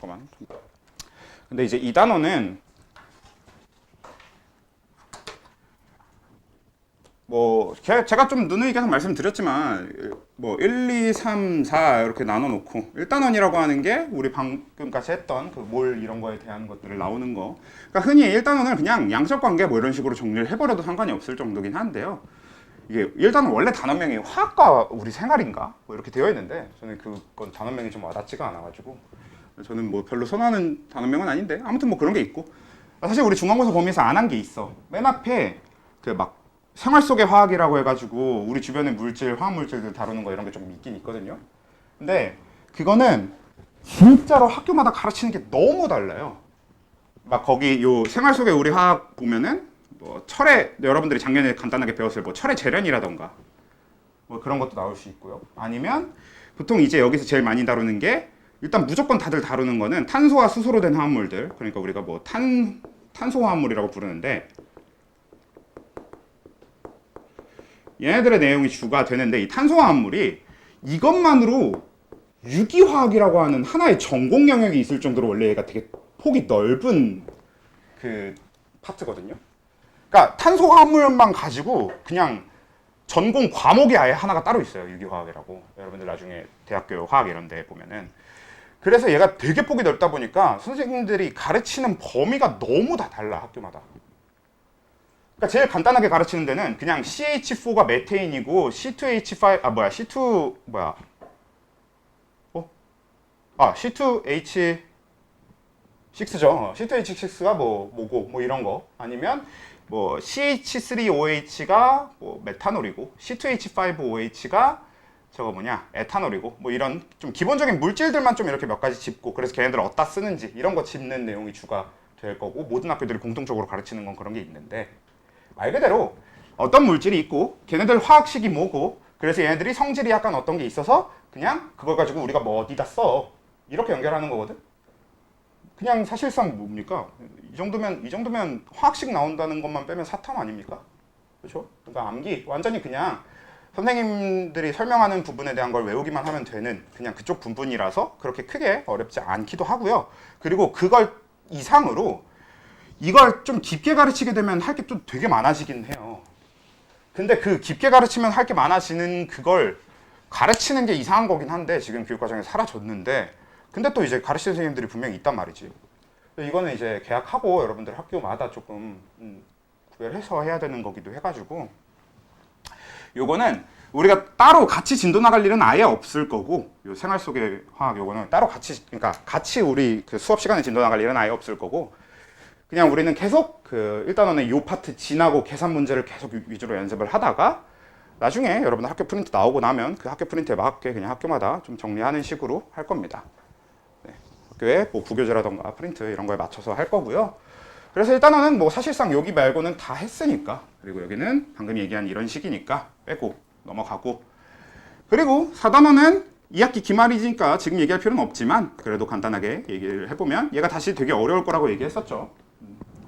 잠깐만. 근데 이제 이 단원은 뭐 제가 좀 누누이 계속 말씀드렸지만 뭐 1, 2, 3, 4 이렇게 나눠 놓고 1단원이라고 하는 게 우리 방금까지 했던 그 몰 이런 거에 대한 것들을 나오는 거. 그러니까 흔히 1단원을 그냥 양적 관계 뭐 이런 식으로 정리를 해버려도 상관이 없을 정도긴 한데요. 이게 1단원 원래 단원명이 화학과 우리 생활인가 뭐 이렇게 되어 있는데 저는 그건 단원명이 좀 와닿지가 않아가지고 저는 뭐 별로 선호하는 단원명은 아닌데 아무튼 뭐 그런 게 있고 사실 우리 중간고사 범위에서 안 한 게 있어. 맨 앞에 그 막 생활 속의 화학이라고 해가지고 우리 주변의 물질, 화학물질들 다루는 거 이런 게 좀 있긴 있거든요. 근데 그거는 진짜로 학교마다 가르치는 게 너무 달라요. 막 거기 요 생활 속의 우리 화학 보면은 뭐 철의 여러분들이 작년에 간단하게 배웠을 뭐 철의 재련이라던가 뭐 그런 것도 나올 수 있고요. 아니면 보통 이제 여기서 제일 많이 다루는 게 일단 무조건 다들 다루는 거는 탄소와 수소로 된 화합물들. 그러니까 우리가 뭐 탄소 화합물이라고 부르는데 얘네들의 내용이 주가 되는데 이 탄소 화합물이 이것만으로 유기화학이라고 하는 하나의 전공 영역이 있을 정도로 원래 얘가 되게 폭이 넓은 그 파트거든요. 그러니까 탄소 화합물만 가지고 그냥 전공 과목이 아예 하나가 따로 있어요. 유기화학이라고. 여러분들 나중에 대학교 화학 이런 데 보면은. 그래서 얘가 되게 폭이 넓다 보니까 선생님들이 가르치는 범위가 너무 다 달라, 학교마다. 그러니까 제일 간단하게 가르치는 데는 그냥 CH4가 메테인이고 C2H5 C2 C2H6죠. C2H6가 뭐고 뭐 이런 거 아니면 뭐 CH3OH가 뭐 메탄올이고 C2H5OH가 저거 에탄올이고 뭐 이런 좀 기본적인 물질들만 좀 이렇게 몇 가지 짚고 그래서 걔네들 어디다 쓰는지 이런 거 짚는 내용이 주가 될 거고 모든 학교들이 공통적으로 가르치는 건 그런 게 있는데 말 그대로 어떤 물질이 있고 걔네들 화학식이 뭐고 그래서 얘네들이 성질이 약간 어떤 게 있어서 그냥 그걸 가지고 우리가 뭐 어디다 써 이렇게 연결하는 거거든. 그냥 사실상 뭡니까? 이 정도면 화학식 나온다는 것만 빼면 사탐 아닙니까? 그렇죠? 그러니까 암기 완전히 그냥 선생님들이 설명하는 부분에 대한 걸 외우기만 하면 되는 그냥 그쪽 부분이라서 그렇게 크게 어렵지 않기도 하고요. 그리고 그걸 이상으로 이걸 좀 깊게 가르치게 되면 할 게 좀 되게 많아지긴 해요. 근데 그 깊게 가르치면 할 게 많아지는 그걸 가르치는 게 이상한 거긴 한데 지금 교육과정에 사라졌는데 근데 또 이제 가르치는 선생님들이 분명히 있단 말이지. 이거는 이제 계약하고 여러분들 학교마다 조금 구별해서 해야 되는 거기도 해가지고 요거는 우리가 따로 같이 진도 나갈 일은 아예 없을 거고 요 생활 속의 화학 요거는 따로 그러니까 같이 우리 그 수업 시간에 진도 나갈 일은 아예 없을 거고 그냥 우리는 계속 그 일단은 요 파트 지나고 계산 문제를 계속 위주로 연습을 하다가 나중에 여러분들 학교 프린트 나오고 나면 그 학교 프린트에 맞게 그냥 학교마다 좀 정리하는 식으로 할 겁니다. 네. 학교에 뭐 부교재라던가 프린트 이런 거에 맞춰서 할 거고요. 그래서 일단은 뭐 사실상 여기 말고는 다 했으니까 그리고 여기는 방금 얘기한 이런 식이니까 빼고 넘어가고 그리고 4단원은 2학기 기말이니까 지금 얘기할 필요는 없지만 그래도 간단하게 얘기를 해보면 얘가 다시 되게 어려울 거라고 얘기했었죠.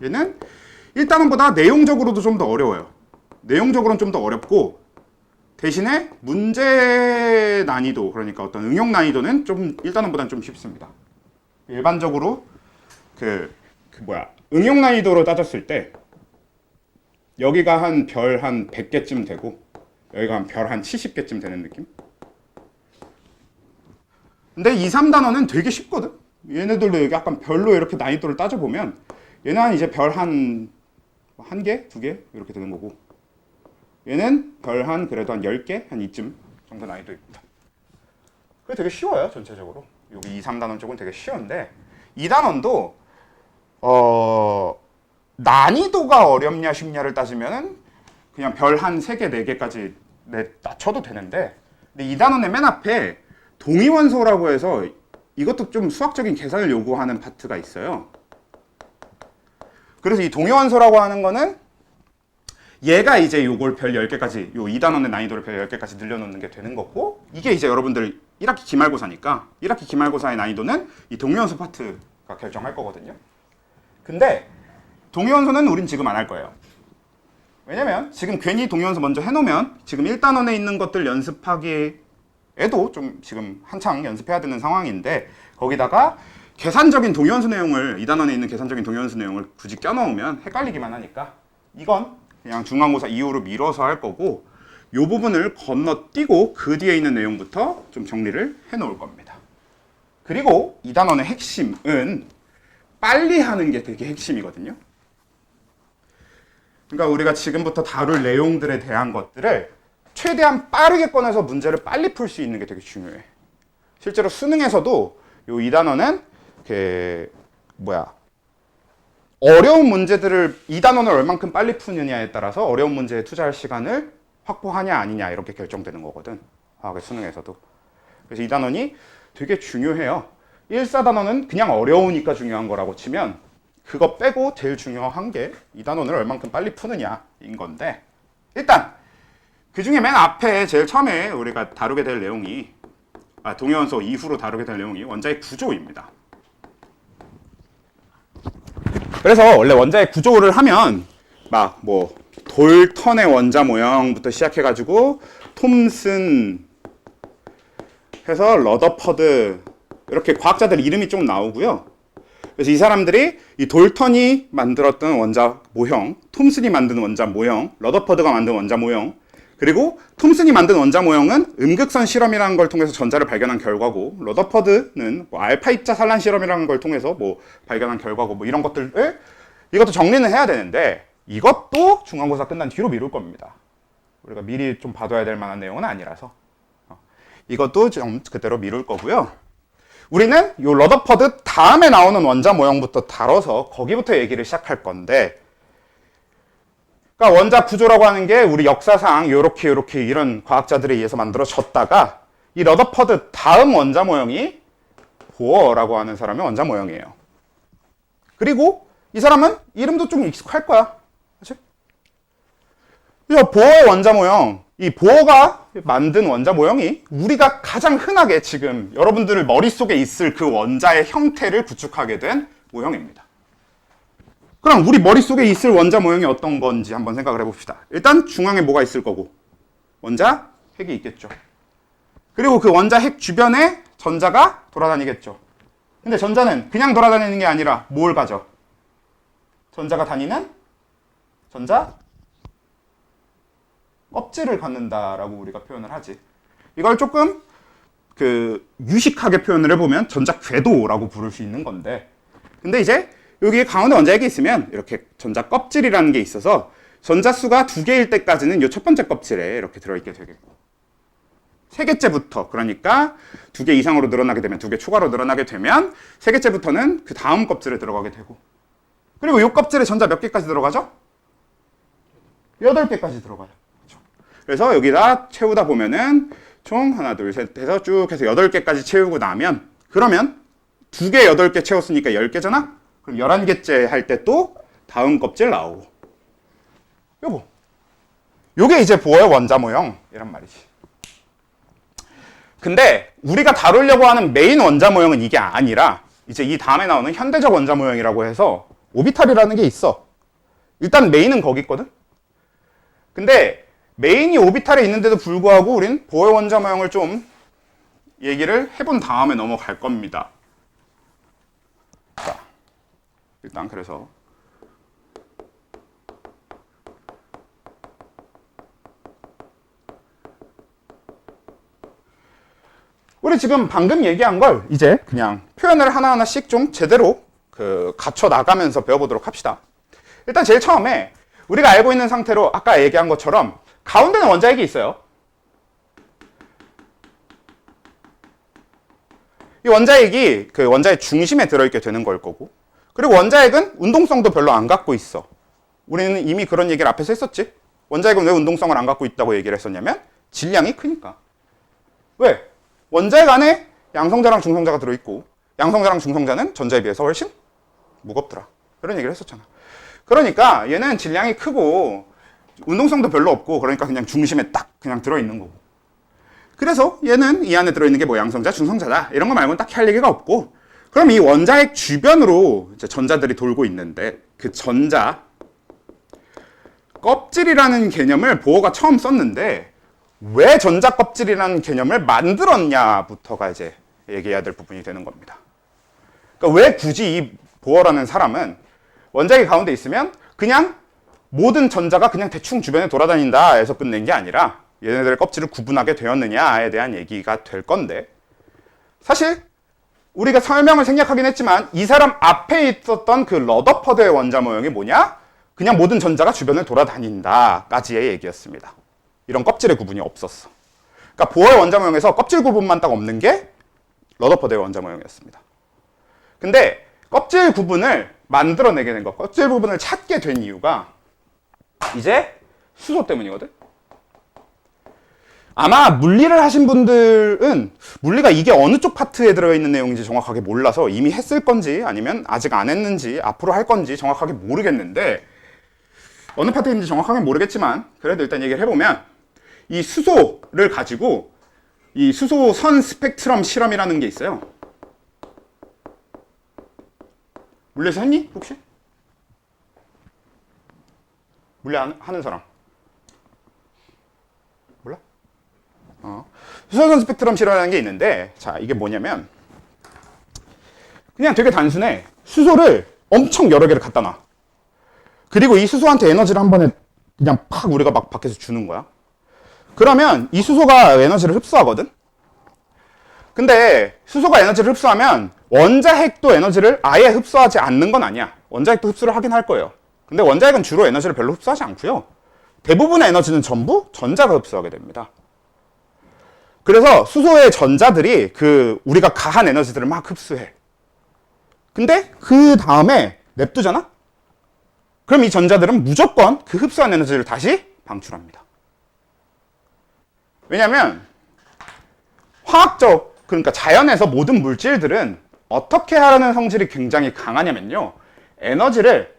얘는 1단원보다 내용적으로도 좀 더 어려워요. 내용적으로는 좀 더 어렵고 대신에 문제 난이도 그러니까 어떤 응용 난이도는 좀 1단원보다는 좀 쉽습니다. 일반적으로 응용 난이도로 따졌을 때 여기가 한 별 한 100개쯤 되고 여기가 한 별 한 70개쯤 되는 느낌? 근데 2, 3단원은 되게 쉽거든? 얘네들도 여기 약간 별로 이렇게 난이도를 따져보면 얘는 한 이제 별 한 개? 2개? 이렇게 되는 거고 얘는 별 그래도 한 10개? 한 이쯤 정도 난이도입니다. 그게 되게 쉬워요, 전체적으로. 여기 2, 3단원 쪽은 되게 쉬운데 2단원도 난이도가 어렵냐 쉽냐를 따지면 그냥 별 한 3개, 4개까지 낮춰도 되는데 근데 2단원의 맨 앞에 동위원소라고 해서 이것도 좀 수학적인 계산을 요구하는 파트가 있어요. 그래서 이 동위원소라고 하는 거는 얘가 이제 요걸 별 10개까지 요 2단원의 난이도를 별 10개까지 늘려놓는 게 되는 거고 이게 이제 여러분들 1학기 기말고사니까 1학기 기말고사의 난이도는 이 동위원소 파트가 결정할 거거든요. 근데 동위원소는 우린 지금 안 할 거예요. 왜냐면 지금 괜히 동위원소 먼저 해놓으면 지금 1단원에 있는 것들 연습하기에도 좀 지금 한창 연습해야 되는 상황인데 거기다가 계산적인 동위원수 내용을, 이 단원에 있는 계산적인 동위원수 내용을 굳이 껴넣으면 헷갈리기만 하니까 이건 그냥 중간고사 이후로 미뤄서 할 거고, 이 부분을 건너뛰고 그 뒤에 있는 내용부터 좀 정리를 해 놓을 겁니다. 그리고 이 단원의 핵심은 빨리 하는 게 되게 핵심이거든요. 그러니까 우리가 지금부터 다룰 내용들에 대한 것들을 최대한 빠르게 꺼내서 문제를 빨리 풀 수 있는 게 되게 중요해. 실제로 수능에서도 요 이 단원은 어려운 문제들을 이 단원을 얼만큼 빨리 푸느냐에 따라서 어려운 문제에 투자할 시간을 확보하냐 아니냐 이렇게 결정되는 거거든. 수능에서도. 그래서 이 단원이 되게 중요해요. 1사 단원은 그냥 어려우니까 중요한 거라고 치면 그거 빼고 제일 중요한 게 이 단원을 얼만큼 빨리 푸느냐인 건데, 일단 그 중에 맨 앞에 제일 처음에 우리가 다루게 될 내용이 동위원수 이후로 다루게 될 내용이 원자의 구조입니다. 그래서 원래 원자의 구조를 하면 돌턴의 원자 모형부터 시작해가지고 톰슨 해서 러더퍼드 이렇게 과학자들 이름이 좀 나오고요. 그래서 이 사람들이 이 돌턴이 만들었던 원자 모형, 톰슨이 만든 원자 모형, 러더퍼드가 만든 원자 모형, 그리고 톰슨이 만든 원자 모형은 음극선 실험이라는 걸 통해서 전자를 발견한 결과고, 러더퍼드는 알파 입자 산란 실험이라는 걸 통해서 발견한 결과고, 이런 것들을 이것도 정리는 해야 되는데, 이것도 중간고사 끝난 뒤로 미룰 겁니다. 우리가 미리 좀 봐둬야 될 만한 내용은 아니라서 이것도 좀 그대로 미룰 거고요. 우리는 이 러더퍼드 다음에 나오는 원자 모형부터 다뤄서 거기부터 얘기를 시작할 건데, 그러니까 원자 구조라고 하는 게 우리 역사상 요렇게 이런 과학자들에 의해서 만들어졌다가, 이 러더퍼드 다음 원자 모형이 보어라고 하는 사람의 원자 모형이에요. 그리고 이 사람은 이름도 좀 익숙할 거야. 그치? 보어의 원자 모형, 이 보어가 만든 원자 모형이 우리가 가장 흔하게 지금 여러분들 머릿속에 있을 그 원자의 형태를 구축하게 된 모형입니다. 그럼 우리 머릿속에 있을 원자 모형이 어떤 건지 한번 생각을 해봅시다. 일단 중앙에 뭐가 있을 거고, 원자 핵이 있겠죠. 그리고 그 원자 핵 주변에 전자가 돌아다니겠죠. 근데 전자는 그냥 돌아다니는 게 아니라 뭘 가져? 전자가 다니는 전자 껍질을 갖는다라고 우리가 표현을 하지. 이걸 조금 유식하게 표현을 해보면 전자 궤도라고 부를 수 있는 건데, 근데 이제 여기 가운데 원자핵이 있으면 이렇게 전자 껍질이라는 게 있어서 전자수가 2개일 때까지는 이 첫 번째 껍질에 이렇게 들어있게 되겠고, 3개째부터, 그러니까 2개 이상으로 늘어나게 되면, 2개 추가로 늘어나게 되면 3개째부터는 그 다음 껍질에 들어가게 되고, 그리고 이 껍질에 전자 몇 개까지 들어가죠? 8개까지 들어가요. 그렇죠? 그래서 여기다 채우다 보면은 총 하나, 둘, 셋 해서 쭉 해서 8개까지 채우고 나면, 그러면 2개 8개 채웠으니까 10개잖아? 그럼 11개째 할 때 또 다음 껍질 나오고. 요게 이제 보어의 원자 모형이란 말이지. 근데 우리가 다루려고 하는 메인 원자 모형은 이게 아니라 이제 이 다음에 나오는 현대적 원자 모형이라고 해서 오비탈이라는 게 있어. 일단 메인은 거기 있거든. 근데 메인이 오비탈에 있는데도 불구하고 우린 보어의 원자 모형을 좀 얘기를 해본 다음에 넘어갈 겁니다. 자, 일단 그래서 우리 지금 방금 얘기한 걸 이제 그냥 표현을 하나하나씩 좀 제대로 갖춰 나가면서 배워보도록 합시다. 일단 제일 처음에 우리가 알고 있는 상태로 아까 얘기한 것처럼 가운데는 원자핵이 있어요. 이 원자핵이 그 원자의 중심에 들어있게 되는 걸 거고, 그리고 원자핵은 운동성도 별로 안 갖고 있어. 우리는 이미 그런 얘기를 앞에서 했었지. 원자핵은 왜 운동성을 안 갖고 있다고 얘기를 했었냐면 질량이 크니까. 왜? 원자핵 안에 양성자랑 중성자가 들어있고, 양성자랑 중성자는 전자에 비해서 훨씬 무겁더라. 그런 얘기를 했었잖아. 그러니까 얘는 질량이 크고 운동성도 별로 없고, 그러니까 그냥 중심에 딱 그냥 들어있는 거고. 그래서 얘는 이 안에 들어있는 게 뭐 양성자, 중성자다, 이런 거 말고는 딱히 할 얘기가 없고, 그럼 이 원자핵 주변으로 이제 전자들이 돌고 있는데, 그 전자 껍질이라는 개념을 보어가 처음 썼는데 왜 전자 껍질이라는 개념을 만들었냐부터가 이제 얘기해야 될 부분이 되는 겁니다. 그러니까 왜 굳이 이 보어라는 사람은 원자핵이 가운데 있으면 그냥 모든 전자가 그냥 대충 주변에 돌아다닌다 해서 끝낸 게 아니라 얘네들의 껍질을 구분하게 되었느냐에 대한 얘기가 될 건데, 사실 우리가 설명을 생략하긴 했지만 이 사람 앞에 있었던 그 러더퍼드의 원자 모형이 뭐냐? 그냥 모든 전자가 주변을 돌아다닌다까지의 얘기였습니다. 이런 껍질의 구분이 없었어. 그러니까 보어의 원자 모형에서 껍질 구분만 딱 없는 게 러더퍼드의 원자 모형이었습니다. 근데 껍질 구분을 만들어내게 된 거, 껍질 부분을 찾게 된 이유가 이제 수소 때문이거든. 아마 물리를 하신 분들은 물리가 이게 어느 쪽 파트에 들어있는 내용인지 정확하게 몰라서 이미 했을 건지 아니면 아직 안 했는지 앞으로 할 건지 정확하게 모르겠는데, 어느 파트에 있는지 정확하게 모르겠지만 그래도 일단 얘기를 해보면, 이 수소를 가지고 이 수소선 스펙트럼 실험이라는 게 있어요. 물리에서 했니? 혹시? 물리 하는 사람? 몰라? 수소선 스펙트럼 실험이라는 게 있는데, 자, 이게 뭐냐면 그냥 되게 단순해. 수소를 엄청 여러 개를 갖다 놔. 그리고 이 수소한테 에너지를 한 번에 그냥 팍 우리가 막 밖에서 주는 거야. 그러면 이 수소가 에너지를 흡수하거든? 근데 수소가 에너지를 흡수하면 원자핵도 에너지를 아예 흡수하지 않는 건 아니야. 원자핵도 흡수를 하긴 할 거예요. 근데 원자핵은 주로 에너지를 별로 흡수하지 않고요. 대부분의 에너지는 전부 전자가 흡수하게 됩니다. 그래서 수소의 전자들이 우리가 가한 에너지들을 막 흡수해. 근데 그 다음에 냅두잖아? 그럼 이 전자들은 무조건 그 흡수한 에너지를 다시 방출합니다. 왜냐면 그러니까 자연에서 모든 물질들은 어떻게 하라는 성질이 굉장히 강하냐면요, 에너지를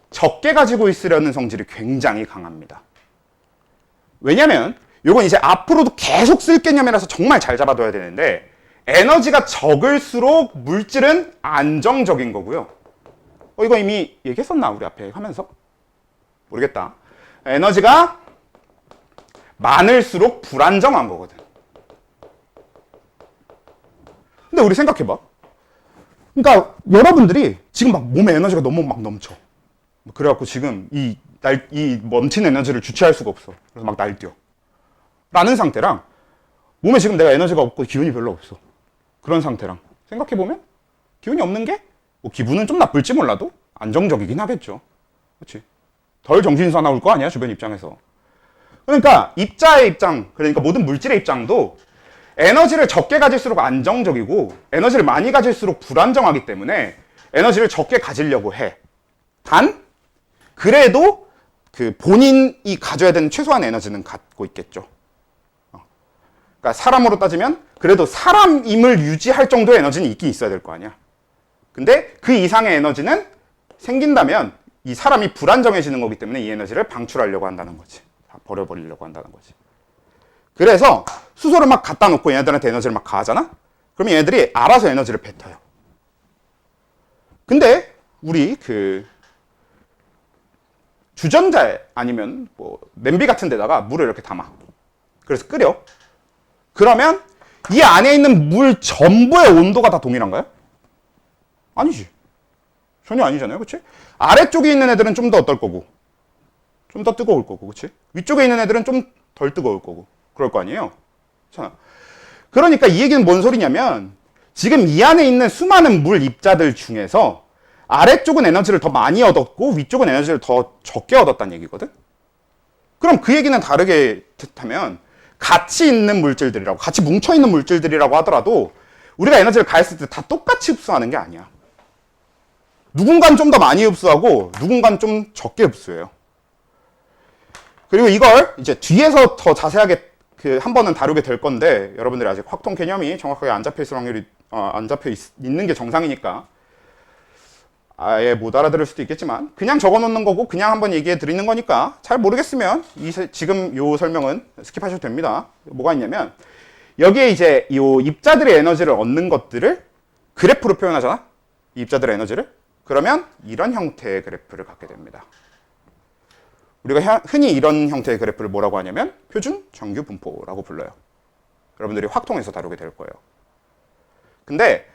적게 가지고 있으려는 성질이 굉장히 강합니다. 왜냐면 이건 이제 앞으로도 계속 쓸 개념이라서 정말 잘 잡아둬야 되는데, 에너지가 적을수록 물질은 안정적인 거고요. 이거 이미 얘기했었나 우리 앞에 하면서? 모르겠다. 에너지가 많을수록 불안정한 거거든. 근데 우리 생각해봐. 그러니까 여러분들이 지금 막 몸에 에너지가 너무 막 넘쳐. 그래갖고 지금 이 멈춘 에너지를 주체할 수가 없어. 그래서 막 날뛰어. 라는 상태랑 몸에 지금 내가 에너지가 없고 기운이 별로 없어. 그런 상태랑 생각해보면 기운이 없는 게 뭐 기분은 좀 나쁠지 몰라도 안정적이긴 하겠죠. 그렇지? 덜 정신사나울 거 아니야, 주변 입장에서. 그러니까 입자의 입장, 그러니까 모든 물질의 입장도 에너지를 적게 가질수록 안정적이고 에너지를 많이 가질수록 불안정하기 때문에 에너지를 적게 가지려고 해. 단 그래도 그 본인이 가져야 되는 최소한 에너지는 갖고 있겠죠. 그러니까 사람으로 따지면 그래도 사람임을 유지할 정도의 에너지는 있긴 있어야 될 거 아니야. 근데 그 이상의 에너지는 생긴다면 이 사람이 불안정해지는 거기 때문에 이 에너지를 방출하려고 한다는 거지. 다 버려버리려고 한다는 거지. 그래서 수소를 막 갖다 놓고 얘네들한테 에너지를 막 가하잖아? 그러면 얘네들이 알아서 에너지를 뱉어요. 근데 우리 주전자에 아니면 뭐 냄비 같은 데다가 물을 이렇게 담아. 그래서 끓여. 그러면 이 안에 있는 물 전부의 온도가 다 동일한가요? 아니지. 전혀 아니잖아요. 그치? 아래쪽에 있는 애들은 좀 더 어떨 거고, 좀 더 뜨거울 거고, 그치? 위쪽에 있는 애들은 좀 덜 뜨거울 거고, 그럴 거 아니에요? 그렇잖아. 그러니까 이 얘기는 뭔 소리냐면, 지금 이 안에 있는 수많은 물 입자들 중에서 아래쪽은 에너지를 더 많이 얻었고, 위쪽은 에너지를 더 적게 얻었다는 얘기거든? 그럼 그 얘기는 다르게 뜻하면, 같이 있는 물질들이라고, 같이 뭉쳐있는 물질들이라고 하더라도, 우리가 에너지를 가했을 때 다 똑같이 흡수하는 게 아니야. 누군가는 좀 더 많이 흡수하고 누군가는 좀 적게 흡수해요. 그리고 이걸 이제 뒤에서 더 자세하게 한 번은 다루게 될 건데, 여러분들이 아직 확통 개념이 정확하게 안 잡혀 있을 확률이 안 잡혀 있는 게 정상이니까 아예 못 알아들을 수도 있겠지만 그냥 적어 놓는 거고 그냥 한번 얘기해 드리는 거니까 잘 모르겠으면 지금 요 설명은 스킵하셔도 됩니다. 뭐가 있냐면 여기에 이제 이 입자들의 에너지를 얻는 것들을 그래프로 표현하잖아. 이 입자들의 에너지를. 그러면 이런 형태의 그래프를 갖게 됩니다. 우리가 흔히 이런 형태의 그래프를 뭐라고 하냐면 표준 정규 분포라고 불러요. 여러분들이 확통해서 다루게 될 거예요. 근데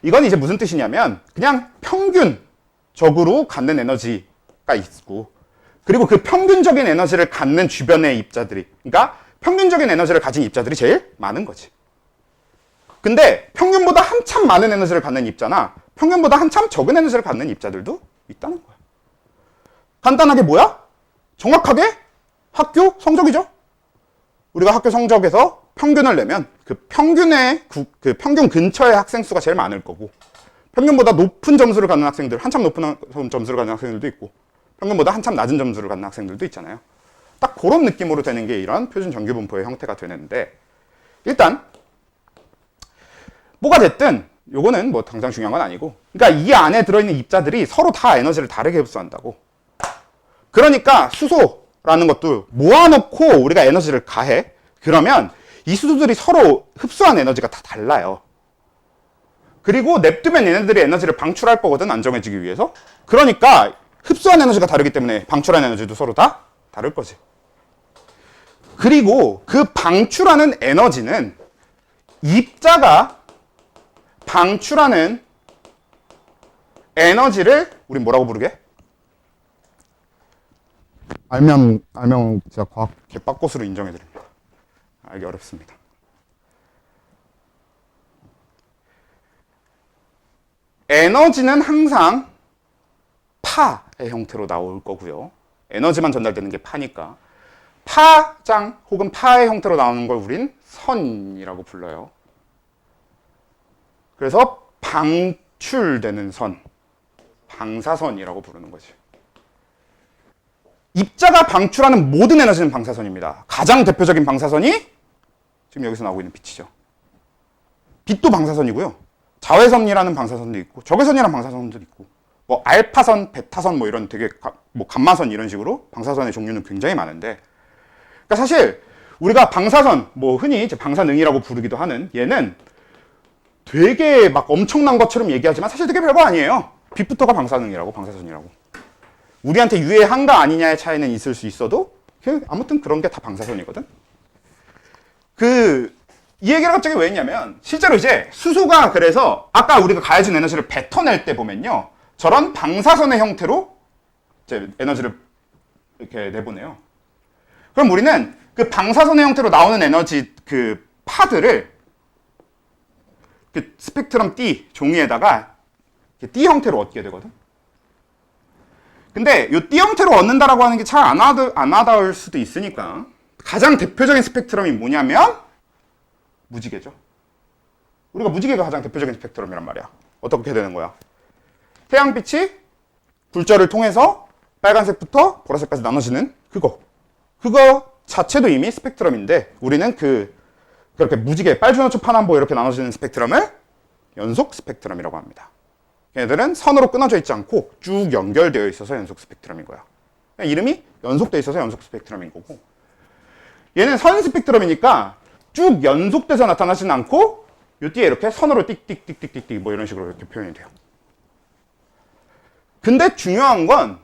이건 이제 무슨 뜻이냐면 그냥 평균적으로 갖는 에너지가 있고, 그리고 그 평균적인 에너지를 갖는 주변의 입자들이, 그러니까 평균적인 에너지를 가진 입자들이 제일 많은 거지. 근데 평균보다 한참 많은 에너지를 갖는 입자나 평균보다 한참 적은 에너지를 갖는 입자들도 있다는 거야. 간단하게 뭐야? 정확하게 학교 성적이죠. 우리가 학교 성적에서 평균을 내면 그 평균 근처의 학생 수가 제일 많을 거고, 평균보다 높은 점수를 갖는 학생들, 한참 높은 점수를 갖는 학생들도 있고, 평균보다 한참 낮은 점수를 갖는 학생들도 있잖아요. 딱 그런 느낌으로 되는 게 이런 표준 정규 분포의 형태가 되는데, 일단 뭐가 됐든 요거는 뭐 당장 중요한 건 아니고, 그러니까 이 안에 들어있는 입자들이 서로 다 에너지를 다르게 흡수한다고. 그러니까 수소라는 것도 모아놓고 우리가 에너지를 가해. 그러면 이 수소들이 서로 흡수한 에너지가 다 달라요. 그리고 냅두면 얘네들이 에너지를 방출할 거거든, 안정해지기 위해서. 그러니까 흡수한 에너지가 다르기 때문에 방출한 에너지도 서로 다 다를 거지. 그리고 그 방출하는 에너지는 입자가 방출하는 에너지를 우리 뭐라고 부르게? 알면 제가 과학 개빡꽃으로 인정해드립니다. 알기 어렵습니다. 에너지는 항상 파의 형태로 나올 거고요. 에너지만 전달되는 게 파니까 파장 혹은 파의 형태로 나오는 걸 우린 선이라고 불러요. 그래서 방출되는 선, 방사선이라고 부르는 거지. 입자가 방출하는 모든 에너지는 방사선입니다. 가장 대표적인 방사선이 지금 여기서 나오고 있는 빛이죠. 빛도 방사선이고요. 자외선이라는 방사선도 있고, 적외선이라는 방사선도 있고, 뭐 알파선, 베타선 뭐 이런 되게 뭐 감마선 이런 식으로 방사선의 종류는 굉장히 많은데, 그러니까 사실 우리가 방사선, 뭐 흔히 이제 방사능이라고 부르기도 하는 얘는 되게 막 엄청난 것처럼 얘기하지만 사실 되게 별거 아니에요. 빛부터가 방사능이라고, 방사선이라고. 우리한테 유해한가 아니냐의 차이는 있을 수 있어도 아무튼 그런 게 다 방사선이거든. 이 얘기를 갑자기 왜 했냐면, 실제로 이제 수소가, 그래서 아까 우리가 가해진 에너지를 뱉어낼 때 보면요, 저런 방사선의 형태로 이제 에너지를 이렇게 내보내요. 그럼 우리는 그 방사선의 형태로 나오는 에너지 그 파들을 그 스펙트럼 D 종이에다가 D 형태로 얻게 되거든. 근데 이 D 형태로 얻는다라고 하는 게 잘 안 와닿을 수도 있으니까 가장 대표적인 스펙트럼이 뭐냐면 무지개죠. 우리가 무지개가 가장 대표적인 스펙트럼이란 말이야. 어떻게 되는 거야? 태양빛이 굴절을 통해서 빨간색부터 보라색까지 나눠지는 그거 자체도 이미 스펙트럼인데, 우리는 그렇게 무지개, 빨주노초, 파남보 이렇게 나눠지는 스펙트럼을 연속 스펙트럼이라고 합니다. 얘네들은 선으로 끊어져 있지 않고 쭉 연결되어 있어서 연속 스펙트럼인 거야. 이름이 연속되어 있어서 연속 스펙트럼인 거고, 얘는 선 스펙트럼이니까 쭉 연속돼서 나타나지는 않고 요 뒤에 이렇게 선으로 띡띡띡띡띡 뭐 이런 식으로 이렇게 표현이 돼요. 근데 중요한 건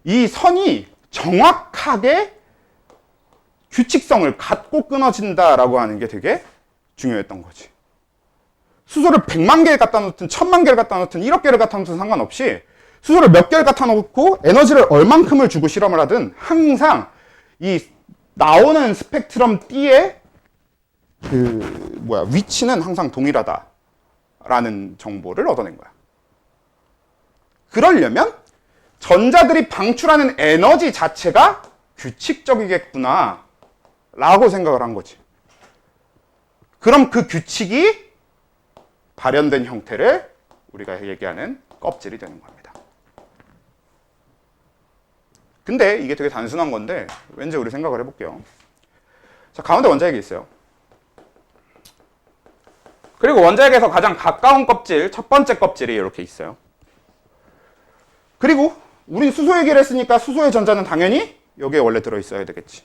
이 선이 정확하게 규칙성을 갖고 끊어진다라고 하는 게 되게 중요했던 거지. 수소를 100만 개를 갖다 놓든 1000만 개를 갖다 놓든 1억 개를 갖다 놓든 상관없이 수소를 몇 개를 갖다 놓고 에너지를 얼만큼을 주고 실험을 하든 항상 이 나오는 스펙트럼 D의 위치는 항상 동일하다라는 정보를 얻어낸 거야. 그러려면 전자들이 방출하는 에너지 자체가 규칙적이겠구나 라고 생각을 한 거지. 그럼 그 규칙이 발현된 형태를 우리가 얘기하는 껍질이 되는 겁니다. 근데 이게 되게 단순한 건데 왠지 우리 생각을 해볼게요. 자, 가운데 원자핵이 있어요. 그리고 원자핵에서 가장 가까운 껍질, 첫 번째 껍질이 이렇게 있어요. 그리고 우린 수소 얘기를 했으니까 수소의 전자는 당연히 여기에 원래 들어있어야 되겠지.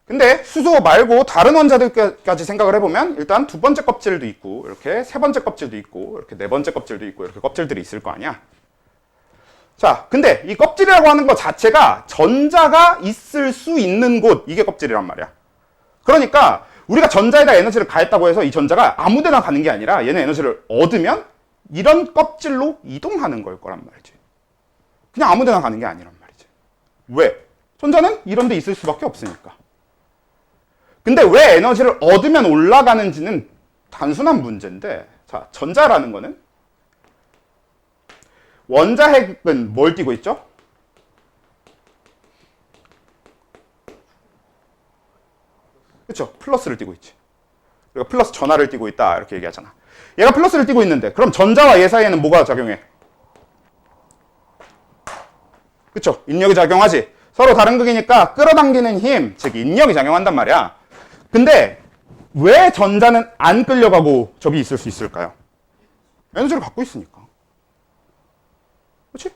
근데 수소 말고 다른 원자들까지 생각을 해보면 일단 두 번째 껍질도 있고, 이렇게 세 번째 껍질도 있고, 이렇게 네 번째 껍질도 있고, 이렇게 껍질들이 있을 거 아니야. 자, 근데 이 껍질이라고 하는 것 자체가 전자가 있을 수 있는 곳, 이게 껍질이란 말이야. 그러니까 우리가 전자에다 에너지를 가했다고 해서 이 전자가 아무 데나 가는 게 아니라 얘는 에너지를 얻으면 이런 껍질로 이동하는 걸 거란 말이지. 그냥 아무 데나 가는 게 아니란 말이지. 왜? 전자는 이런 데 있을 수밖에 없으니까. 근데 왜 에너지를 얻으면 올라가는지는 단순한 문제인데, 자, 전자라는 거는 원자핵은 뭘 띠고 있죠? 그렇죠? 플러스를 띠고 있지. 그리고 플러스 전하를 띠고 있다 이렇게 얘기하잖아. 얘가 플러스를 띠고 있는데 그럼 전자와 얘 사이에는 뭐가 작용해? 그렇죠? 인력이 작용하지. 서로 다른 극이니까 끌어당기는 힘, 즉 인력이 작용한단 말이야. 근데 왜 전자는 안 끌려가고 저기 있을 수 있을까요? 에너지를 갖고 있으니까. 그렇지?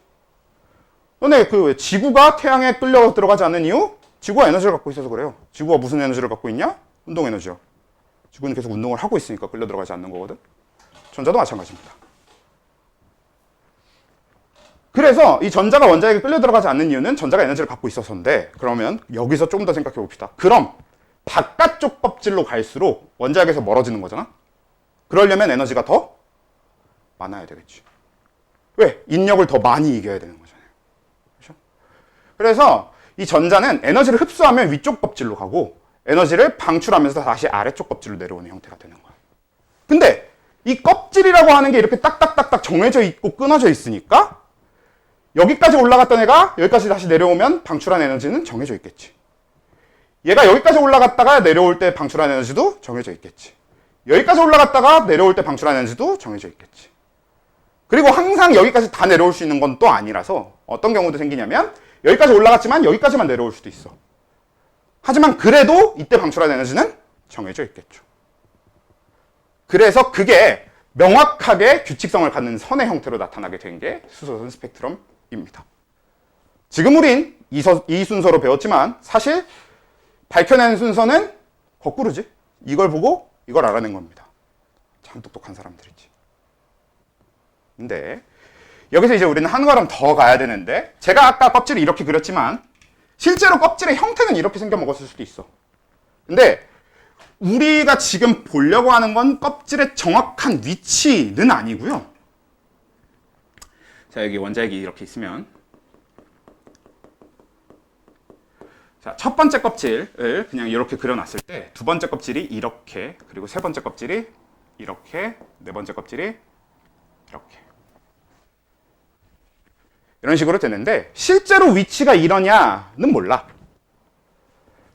너네 그 지구가 태양에 끌려 들어가지 않는 이유? 지구가 에너지를 갖고 있어서 그래요. 지구가 무슨 에너지를 갖고 있냐? 운동 에너지요. 지구는 계속 운동을 하고 있으니까 끌려 들어가지 않는 거거든. 전자도 마찬가지입니다. 그래서 이 전자가 원자에게 끌려 들어가지 않는 이유는 전자가 에너지를 갖고 있어서인데, 그러면 여기서 조금 더 생각해 봅시다. 그럼 바깥쪽 껍질로 갈수록 원자에게서 멀어지는 거잖아. 그러려면 에너지가 더 많아야 되겠지. 왜? 인력을 더 많이 이겨야 되는 거잖아요. 그렇죠? 그래서 이 전자는 에너지를 흡수하면 위쪽 껍질로 가고 에너지를 방출하면서 다시 아래쪽 껍질로 내려오는 형태가 되는 거야. 근데 이 껍질이라고 하는 게 이렇게 딱딱딱딱 정해져 있고 끊어져 있으니까 여기까지 올라갔던 애가 여기까지 다시 내려오면 방출한 에너지는 정해져 있겠지. 얘가 여기까지 올라갔다가 내려올 때 방출한 에너지도 정해져 있겠지. 여기까지 올라갔다가 내려올 때 방출한 에너지도 정해져 있겠지. 그리고 항상 여기까지 다 내려올 수 있는 건 또 아니라서 어떤 경우도 생기냐면 여기까지 올라갔지만 여기까지만 내려올 수도 있어. 하지만 그래도 이때 방출한 에너지는 정해져 있겠죠. 그래서 그게 명확하게 규칙성을 갖는 선의 형태로 나타나게 된 게 수소선 스펙트럼입니다. 지금 우린 이 순서로 배웠지만 사실 밝혀낸 순서는 거꾸로지. 이걸 보고 이걸 알아낸 겁니다. 참 똑똑한 사람들이지. 근데 여기서 이제 우리는 한 걸음 더 가야 되는데, 제가 아까 껍질을 이렇게 그렸지만 실제로 껍질의 형태는 이렇게 생겨 먹었을 수도 있어. 근데 우리가 지금 보려고 하는 건 껍질의 정확한 위치는 아니고요. 자, 여기 원자핵이 이렇게 있으면, 자, 첫 번째 껍질을 그냥 이렇게 그려놨을 때 두 번째 껍질이 이렇게, 그리고 세 번째 껍질이 이렇게, 네 번째 껍질이 이렇게, 이런 식으로 되는데 실제로 위치가 이러냐는 몰라.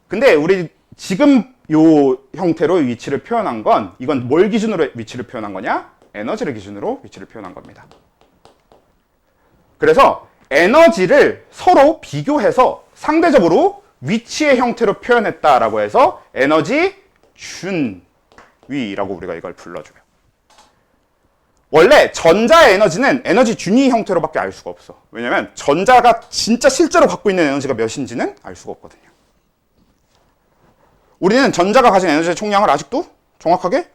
근데 우리 지금 요 형태로 위치를 표현한 건, 이건 뭘 기준으로 위치를 표현한 거냐? 에너지를 기준으로 위치를 표현한 겁니다. 그래서 에너지를 서로 비교해서 상대적으로 위치의 형태로 표현했다라고 해서 에너지 준위라고 우리가 이걸 불러줘요. 원래 전자의 에너지는 에너지 준위 형태로밖에 알 수가 없어. 왜냐면 전자가 진짜 실제로 갖고 있는 에너지가 몇인지는 알 수가 없거든요. 우리는 전자가 가진 에너지의 총량을 아직도 정확하게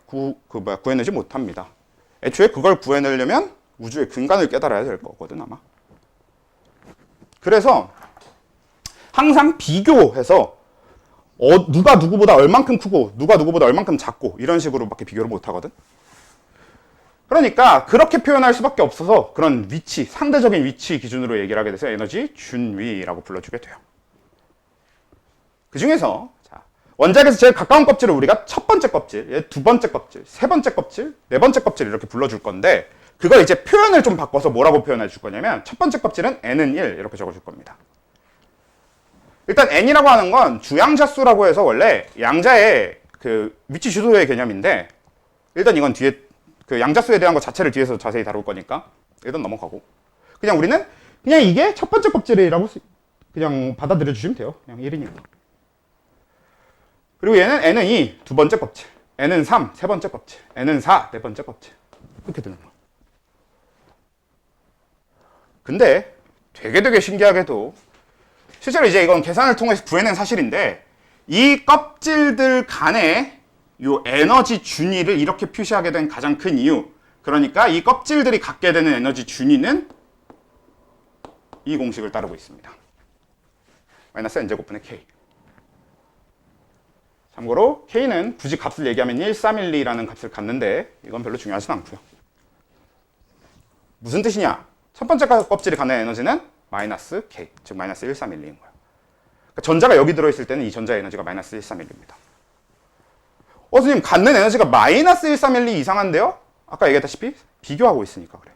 구해내지 못합니다. 애초에 그걸 구해내려면 우주의 근간을 깨달아야 될 거거든 아마. 그래서 항상 비교해서 누가 누구보다 얼만큼 크고 누가 누구보다 얼만큼 작고 이런 식으로밖에 비교를 못 하거든. 그러니까 그렇게 표현할 수밖에 없어서 그런 위치, 상대적인 위치 기준으로 얘기를 하게 돼서 에너지 준위라고 불러주게 돼요. 그 중에서 원자핵에서 제일 가까운 껍질을 우리가 첫 번째 껍질, 두 번째 껍질, 세 번째 껍질, 네 번째 껍질 이렇게 불러줄 건데, 그걸 이제 표현을 좀 바꿔서 뭐라고 표현해 줄 거냐면 첫 번째 껍질은 n은 1 이렇게 적어줄 겁니다. 일단 n이라고 하는 건 주양자수라고 해서 원래 양자의 그 위치 주소의 개념인데, 일단 이건 뒤에 그 양자수에 대한 거 자체를 뒤에서 자세히 다룰 거니까 일단 넘어가고, 그냥 우리는 그냥 이게 첫 번째 껍질이라고 그냥 받아들여 주시면 돼요. 그냥 1이니까. 그리고 얘는 n은 2, 두 번째 껍질, n은 3, 세 번째 껍질, n은 4, 네 번째 껍질. 이렇게 되는 거야. 근데 되게 신기하게도 실제로 이제 이건 계산을 통해서 구해낸 사실인데, 이 껍질들 간의 요 에너지 준위를 이렇게 표시하게 된 가장 큰 이유, 그러니까 이 껍질들이 갖게 되는 에너지 준위는 이 공식을 따르고 있습니다. 마이너스 n제곱분의 k. 참고로 K는 굳이 값을 얘기하면 1312라는 값을 갖는데 이건 별로 중요하진 않고요. 무슨 뜻이냐? 첫 번째 껍질이 갖는 에너지는 마이너스 K, 즉 마이너스 1312인 거예요. 그러니까 전자가 여기 들어있을 때는 이 전자의 에너지가 마이너스 1312입니다. 선생님 갖는 에너지가 마이너스 1312 이상한데요? 아까 얘기했다시피 비교하고 있으니까 그래.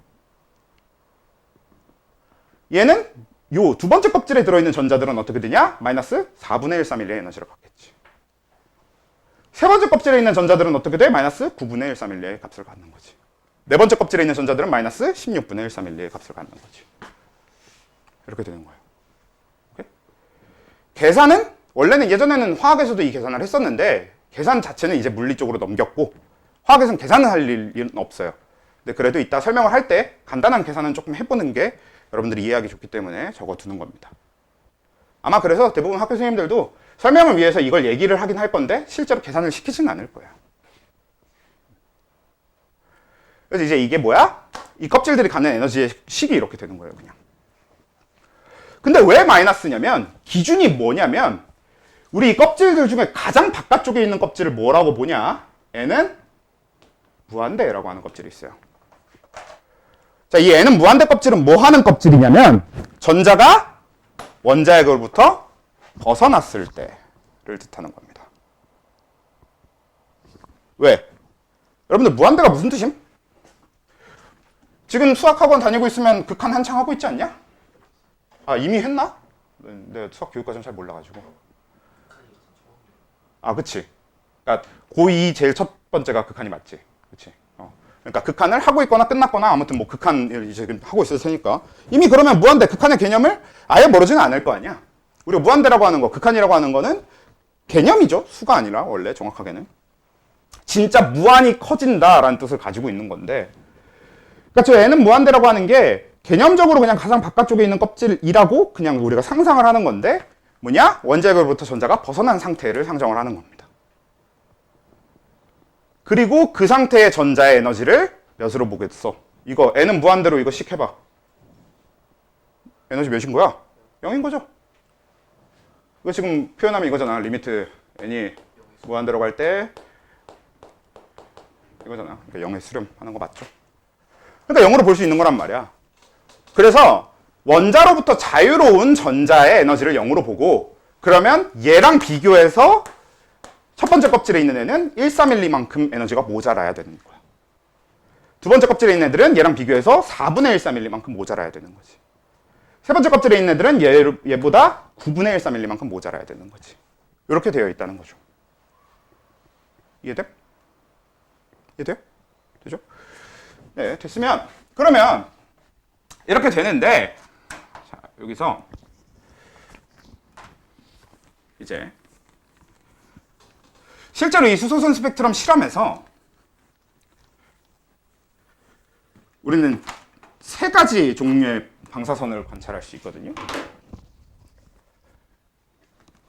얘는 요 두 번째 껍질에 들어있는 전자들은 어떻게 되냐? 마이너스 4분의 1312의 에너지를 갖겠지. 세 번째 껍질에 있는 전자들은 어떻게 돼? 마이너스 9분의 1312의 값을 갖는 거지. 네 번째 껍질에 있는 전자들은 마이너스 16분의 1312의 값을 갖는 거지. 이렇게 되는 거예요. 오케이? 계산은 원래는 예전에는 화학에서도 이 계산을 했었는데 계산 자체는 이제 물리 쪽으로 넘겼고 화학에서는 계산을 할 일은 없어요. 근데 그래도 이따 설명을 할 때 간단한 계산은 조금 해보는 게 여러분들이 이해하기 좋기 때문에 적어두는 겁니다. 아마 그래서 대부분 학교 선생님들도 설명을 위해서 이걸 얘기를 하긴 할 건데 실제로 계산을 시키지는 않을 거예요. 그래서 이제 이게 뭐야? 이 껍질들이 갖는 에너지의 식이 이렇게 되는 거예요, 그냥. 근데 왜 마이너스냐면 기준이 뭐냐면 우리 이 껍질들 중에 가장 바깥쪽에 있는 껍질을 뭐라고 보냐? N은 무한대라고 하는 껍질이 있어요. 자, 이 N은 무한대 껍질은 뭐 하는 껍질이냐면 전자가 원자핵으로부터 벗어났을 때를 뜻하는 겁니다. 왜? 여러분들 무한대가 무슨 뜻임? 지금 수학학원 다니고 있으면 극한 한창 하고 있지 않냐? 아, 이미 했나? 내가 수학 교육과정 잘 몰라가지고. 아, 그치. 그러니까 고2 제일 첫 번째가 극한이 맞지. 그치. 그러니까 극한을 하고 있거나 끝났거나 아무튼 뭐 극한을 이제 하고 있을 테니까 이미 그러면 무한대 극한의 개념을 아예 모르지는 않을 거 아니야. 우리가 무한대라고 하는 거, 극한이라고 하는 거는 개념이죠. 수가 아니라 원래 정확하게는. 진짜 무한히 커진다라는 뜻을 가지고 있는 건데 그러니까 저 N은 무한대라고 하는 게 개념적으로 그냥 가장 바깥쪽에 있는 껍질이라고 그냥 우리가 상상을 하는 건데 뭐냐? 원자핵으로부터 전자가 벗어난 상태를 상정을 하는 겁니다. 그리고 그 상태의 전자의 에너지를 몇으로 보겠어? 이거 N은 무한대로 이거 씩 해봐. 에너지 몇인 거야? 0인 거죠? 이거 지금 표현하면 이거잖아. 리미트 N이 무한대로 갈 때 이거잖아. 그러니까 0에 수렴하는 거 맞죠? 그러니까 0으로 볼 수 있는 거란 말이야. 그래서 원자로부터 자유로운 전자의 에너지를 0으로 보고 그러면 얘랑 비교해서 첫 번째 껍질에 있는 애는 1312만큼 에너지가 모자라야 되는 거야. 두 번째 껍질에 있는 애들은 얘랑 비교해서 4분의 1312만큼 모자라야 되는 거지. 세 번째 껍질에 있는 애들은 얘보다 9분의 1312만큼 모자라야 되는 거지. 이렇게 되어 있다는 거죠. 이해돼? 이해돼요? 되죠? 네, 됐으면 그러면 이렇게 되는데 자, 여기서 이제 실제로 이 수소선 스펙트럼 실험에서 우리는 세 가지 종류의 방사선을 관찰할 수 있거든요.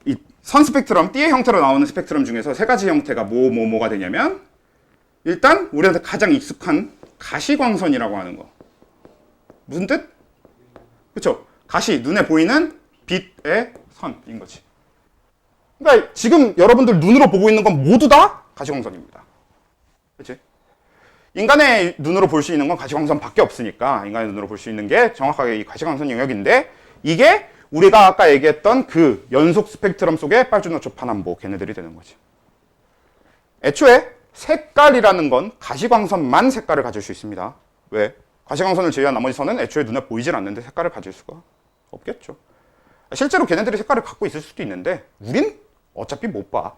이 선 스펙트럼, 띠의 형태로 나오는 스펙트럼 중에서 세 가지 형태가 뭐가 되냐면 일단 우리한테 가장 익숙한 가시광선이라고 하는 거. 무슨 뜻? 그쵸? 가시, 눈에 보이는 빛의 선인 거지. 그러니까 지금 여러분들 눈으로 보고 있는 건 모두 다 가시광선입니다. 그치? 인간의 눈으로 볼 수 있는 건 가시광선밖에 없으니까 인간의 눈으로 볼 수 있는 게 정확하게 이 가시광선 영역인데 이게 우리가 아까 얘기했던 그 연속 스펙트럼 속의 빨주노초 파남보 걔네들이 되는 거지. 애초에 색깔이라는 건 가시광선만 색깔을 가질 수 있습니다. 왜? 가시광선을 제외한 나머지 선은 애초에 눈에 보이질 않는데 색깔을 가질 수가 없겠죠. 실제로 걔네들이 색깔을 갖고 있을 수도 있는데 우린 어차피 못 봐.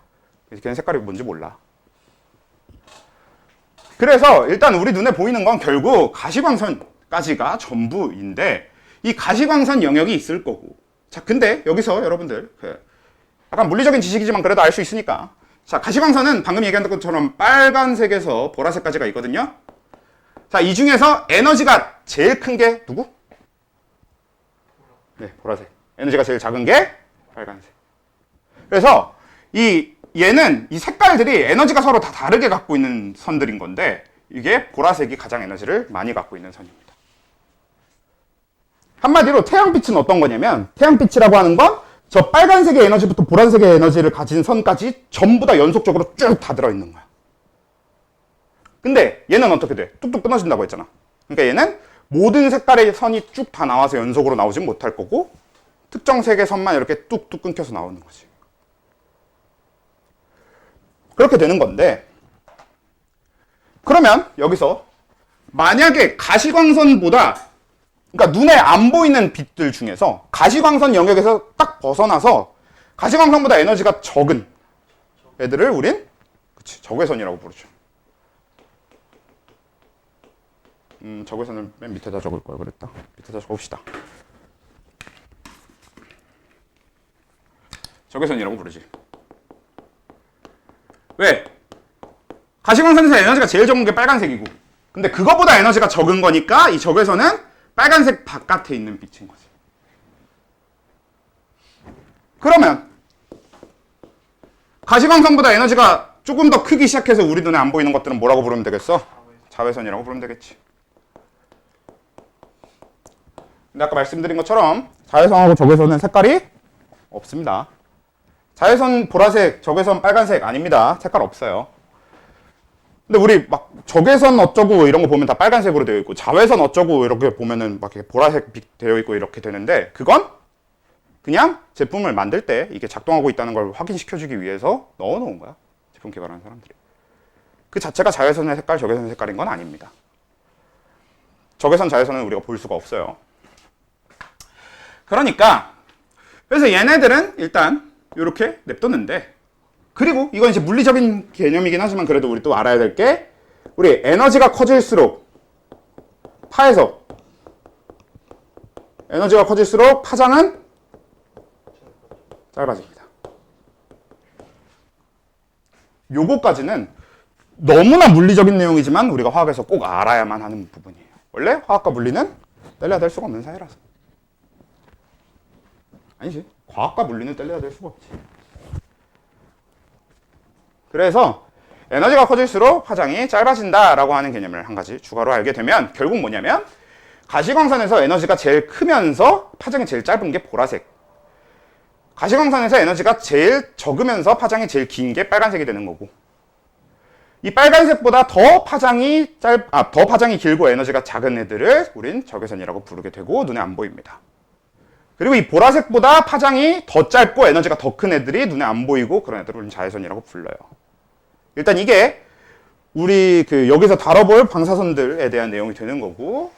그래서 걔네 색깔이 뭔지 몰라. 그래서 일단 우리 눈에 보이는 건 결국 가시광선까지가 전부인데 이 가시광선 영역이 있을 거고 자 근데 여기서 여러분들 약간 물리적인 지식이지만 그래도 알 수 있으니까 자 가시광선은 방금 얘기한 것처럼 빨간색에서 보라색까지가 있거든요. 자 이 중에서 에너지가 제일 큰 게 누구? 네 보라색. 에너지가 제일 작은 게 빨간색. 그래서 얘는 이 색깔들이 에너지가 서로 다 다르게 갖고 있는 선들인 건데 이게 보라색이 가장 에너지를 많이 갖고 있는 선입니다. 한마디로 태양빛은 어떤 거냐면 태양빛이라고 하는 건 저 빨간색의 에너지부터 보라색의 에너지를 가진 선까지 전부 다 연속적으로 쭉 다 들어있는 거야. 근데 얘는 어떻게 돼? 뚝뚝 끊어진다고 했잖아. 그러니까 얘는 모든 색깔의 선이 쭉 다 나와서 연속으로 나오진 못할 거고 특정 색의 선만 이렇게 뚝뚝 끊겨서 나오는 거지. 그렇게 되는 건데, 그러면 여기서 만약에 가시광선보다, 그러니까 눈에 안 보이는 빛들 중에서 가시광선 영역에서 딱 벗어나서 가시광선보다 에너지가 적은 애들을 우린 적외선이라고 부르죠. 적외선을 맨 밑에다 적을 걸 그랬다. 밑에다 적읍시다. 적외선이라고 부르지. 왜? 가시광선에서 에너지가 제일 적은 게 빨간색이고, 근데 그거보다 에너지가 적은 거니까 이 적외선은 빨간색 바깥에 있는 빛인 거지. 그러면 가시광선보다 에너지가 조금 더 크기 시작해서 우리 눈에 안 보이는 것들은 뭐라고 부르면 되겠어? 자외선이라고 부르면 되겠지. 근데 아까 말씀드린 것처럼 자외선하고 적외선은 색깔이 없습니다. 자외선 보라색, 적외선 빨간색 아닙니다. 색깔 없어요. 근데 우리 막 적외선 어쩌고 이런 거 보면 다 빨간색으로 되어 있고 자외선 어쩌고 이렇게 보면은 막 이렇게 보라색 빛 되어 있고 이렇게 되는데, 그건 그냥 제품을 만들 때 이게 작동하고 있다는 걸 확인시켜주기 위해서 넣어놓은 거야. 제품 개발하는 사람들이. 그 자체가 자외선의 색깔, 적외선의 색깔인 건 아닙니다. 적외선, 자외선은 우리가 볼 수가 없어요. 그러니까 그래서 얘네들은 일단 이렇게 냅뒀는데, 그리고 이건 이제 물리적인 개념이긴 하지만 그래도 우리 또 알아야 될 게, 우리 에너지가 커질수록 파에서 에너지가 커질수록 파장은 짧아집니다. 요거까지는 너무나 물리적인 내용이지만 우리가 화학에서 꼭 알아야만 하는 부분이에요. 원래 화학과 물리는 뗄래야 될 수가 없는 사이라서. 아니지, 과학과 물리는 뗄래야 될 수가 없지. 그래서 에너지가 커질수록 파장이 짧아진다라고 하는 개념을 한 가지 추가로 알게 되면 결국 뭐냐면, 가시광선에서 에너지가 제일 크면서 파장이 제일 짧은 게 보라색, 가시광선에서 에너지가 제일 적으면서 파장이 제일 긴 게 빨간색이 되는 거고, 이 빨간색보다 더 파장이 더 파장이 길고 에너지가 작은 애들을 우린 적외선이라고 부르게 되고 눈에 안 보입니다. 그리고 이 보라색보다 파장이 더 짧고 에너지가 더 큰 애들이 눈에 안 보이고 그런 애들을 우린 자외선이라고 불러요. 일단 이게 우리 여기서 다뤄볼 방사선들에 대한 내용이 되는 거고,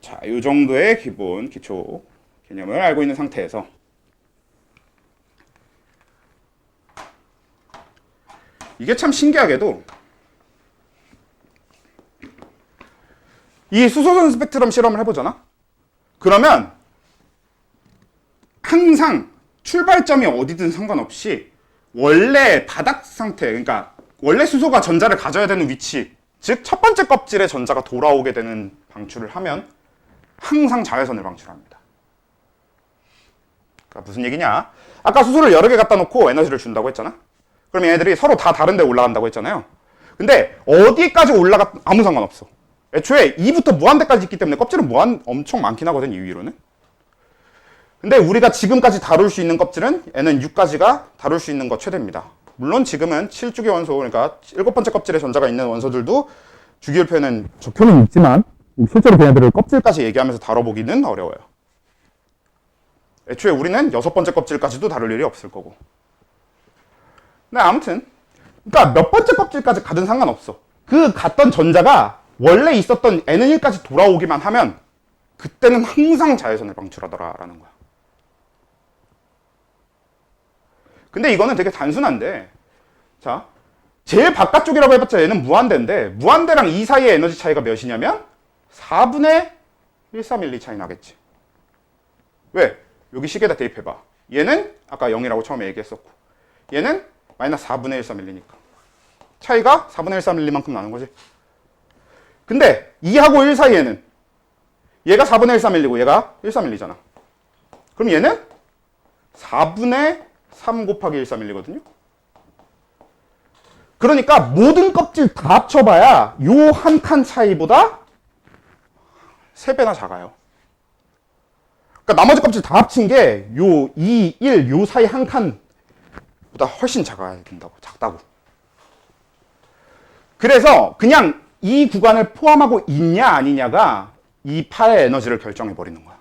자, 이 정도의 기본 기초 개념을 알고 있는 상태에서 이게 참 신기하게도 이 수소선 스펙트럼 실험을 해보잖아? 그러면 항상 출발점이 어디든 상관없이 원래 바닥 상태, 그러니까 원래 수소가 전자를 가져야 되는 위치, 즉 첫 번째 껍질에 전자가 돌아오게 되는 방출을 하면 항상 자외선을 방출합니다. 그러니까 무슨 얘기냐? 아까 수소를 여러 개 갖다 놓고 에너지를 준다고 했잖아? 그럼 얘네들이 서로 다 다른 데 올라간다고 했잖아요. 근데 어디까지 아무 상관없어. 애초에 2부터 무한대까지 있기 때문에 껍질은 엄청 많긴 하거든, 이 위로는. 근데 우리가 지금까지 다룰 수 있는 껍질은 N은 6까지가 다룰 수 있는 것 최대입니다. 물론 지금은 7주기 원소, 그러니까 7번째 껍질에 전자가 있는 원소들도 주기율표에는 적혀는 있지만 실제로 걔네들을 껍질까지 얘기하면서 다뤄보기는 어려워요. 애초에 우리는 6번째 껍질까지도 다룰 일이 없을 거고. 근데 아무튼 그러니까 몇 번째 껍질까지 가든 상관없어. 그 갔던 전자가 원래 있었던 N은 1까지 돌아오기만 하면 그때는 항상 자외선을 방출하더라라는 거야. 근데 이거는 되게 단순한데, 자, 제일 바깥쪽이라고 해봤자 얘는 무한대인데 무한대랑 이 사이의 에너지 차이가 몇이냐면 4분의 1,4밀리 차이 나겠지. 왜? 여기 식에다 대입해봐. 얘는 아까 0이라고 처음에 얘기했었고 얘는 마이너스 4분의 1,4밀리니까 차이가 4분의 1,4밀리만큼 나는 거지. 근데 2하고 1 사이에는 얘가 4분의 1,4밀리고 얘가 1,4밀리잖아. 그럼 얘는 4분의 3 곱하기 1,4밀리거든요. 그러니까 모든 껍질 다 합쳐봐야 요 한 칸 차이보다 3배나 작아요. 그러니까 나머지 껍질 다 합친 게 요 2, 1, 요 사이 한 칸보다 훨씬 작아야 된다고. 작다고. 그래서 그냥 이 구간을 포함하고 있냐 아니냐가 이 파의 에너지를 결정해 버리는 거야.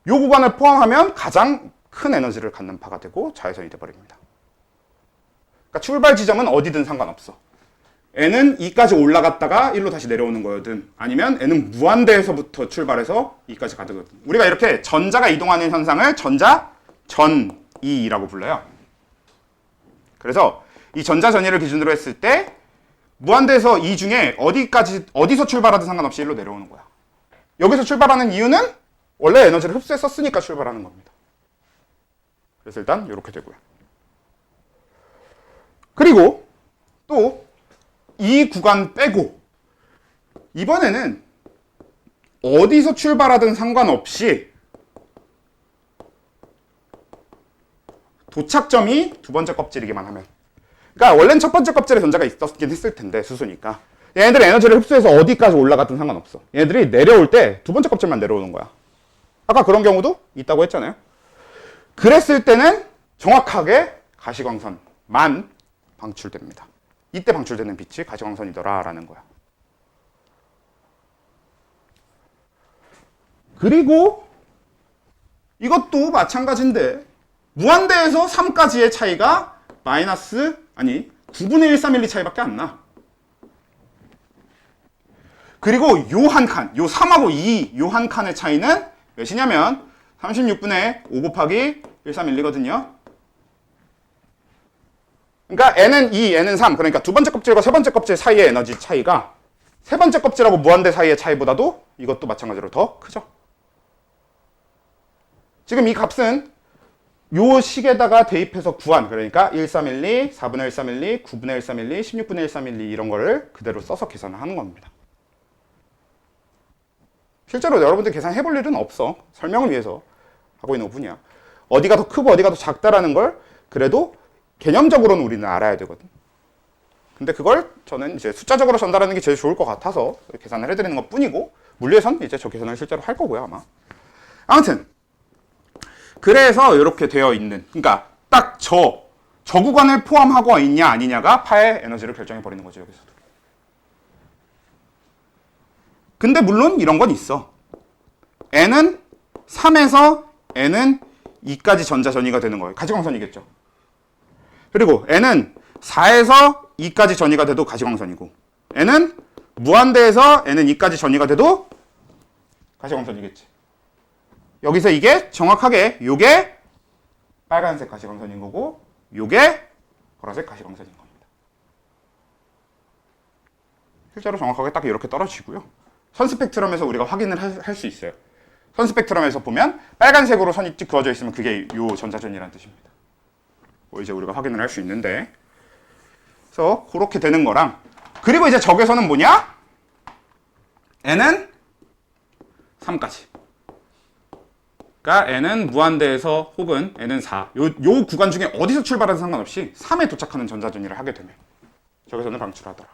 요 구간을 포함하면 가장 큰 에너지를 갖는 파가 되고 자외선이 돼 버립니다. 그러니까 출발 지점은 어디든 상관없어. N은 2까지 올라갔다가 1로 다시 내려오는 거거든. 아니면 N은 무한대에서부터 출발해서 2까지 가거든. 우리가 이렇게 전자가 이동하는 현상을 전자 전이라고 불러요. 그래서 이 전자 전이를 기준으로 했을 때 무한대에서 이 중에 어디서 출발하든 상관없이 1로 내려오는 거야. 여기서 출발하는 이유는 원래 에너지를 흡수해 썼으니까 출발하는 겁니다. 그래서 일단 이렇게 되고요. 그리고 또 이 구간 빼고 이번에는 어디서 출발하든 상관없이 도착점이 두 번째 껍질이기만 하면, 그러니까 원래는 첫 번째 껍질에 전자가 있었긴 했을 텐데 수소니까 얘네들이 에너지를 흡수해서 어디까지 올라갔든 상관없어. 얘네들이 내려올 때 두 번째 껍질만 내려오는 거야. 아까 그런 경우도 있다고 했잖아요. 그랬을 때는 정확하게 가시광선만 방출됩니다. 이때 방출되는 빛이 가시광선이더라 라는 거야. 그리고 이것도 마찬가지인데 무한대에서 3까지의 차이가 9분의 1,3mm 차이밖에 안 나. 그리고 요 한 칸, 요 3하고 2, 요 한 칸의 차이는 몇이냐면 36분의 5 곱하기 1,3mm거든요. 그러니까 N은 2, N은 3. 그러니까 두 번째 껍질과 세 번째 껍질 사이의 에너지 차이가 세 번째 껍질하고 무한대 사이의 차이보다도 이것도 마찬가지로 더 크죠. 지금 이 값은 요 식에다가 대입해서 구한, 그러니까 1,3mm, 4분의 1,3mm, 9분의 1,3mm, 16분의 1,3mm 이런 거를 그대로 써서 계산을 하는 겁니다. 실제로 여러분들 계산해 볼 일은 없어. 설명을 위해서 하고 있는 것뿐이야. 어디가 더 크고 어디가 더 작다라는 걸 그래도 개념적으로는 우리는 알아야 되거든. 근데 그걸 저는 이제 숫자적으로 전달하는 게 제일 좋을 것 같아서 계산을 해드리는 것 뿐이고, 물리에서는 이제 저 계산을 실제로 할 거고요, 아마. 아무튼 그래서 이렇게 되어 있는, 그러니까 딱 저 구간을 포함하고 있냐 아니냐가 파의 에너지를 결정해 버리는 거죠, 여기서도. 근데 물론 이런 건 있어. N은 3에서 N은 2까지 전자 전이가 되는 거예요. 가시광선이겠죠. 그리고 N은 4에서 2까지 전이가 돼도 가시광선이고, N은 무한대에서 N은 2까지 전이가 돼도 가시광선이겠지. 여기서 이게 정확하게 요게 빨간색 가시광선인 거고 요게 보라색 가시광선인 겁니다. 실제로 정확하게 딱 이렇게 떨어지고요. 선 스펙트럼에서 우리가 확인을 할 수 있어요. 선 스펙트럼에서 보면 빨간색으로 선이 쭉 그어져 있으면 그게 요 전자전이라는 뜻입니다. 이제 우리가 확인을 할 수 있는데, 그래서 그렇게 되는 거랑, 그리고 이제 적외선은 뭐냐? N은 3까지. 그러니까 N은 무한대에서 혹은 N은 4. 요 구간 중에 어디서 출발하든 상관없이 3에 도착하는 전자전이를 하게 되면 적외선을 방출하더라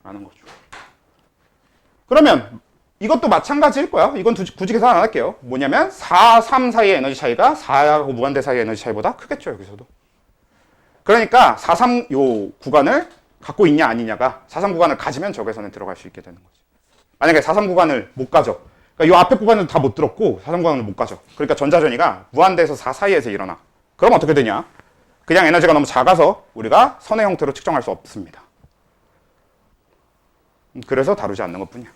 라는 거죠. 그러면 이것도 마찬가지일 거야. 이건 굳이 계산 안 할게요. 뭐냐면 4, 3 사이의 에너지 차이가 4하고 무한대 사이의 에너지 차이보다 크겠죠, 여기서도. 그러니까 4, 3 요 구간을 갖고 있냐 아니냐가 4, 3 구간을 가지면 적외선에 들어갈 수 있게 되는 거지. 만약에 4, 3 구간을 못 가져. 그러니까 요 앞에 구간은 다 못 들었고 4, 3 구간을 못 가져. 그러니까 전자전이가 무한대에서 4 사이에서 일어나. 그럼 어떻게 되냐? 그냥 에너지가 너무 작아서 우리가 선의 형태로 측정할 수 없습니다. 그래서 다루지 않는 것뿐이야.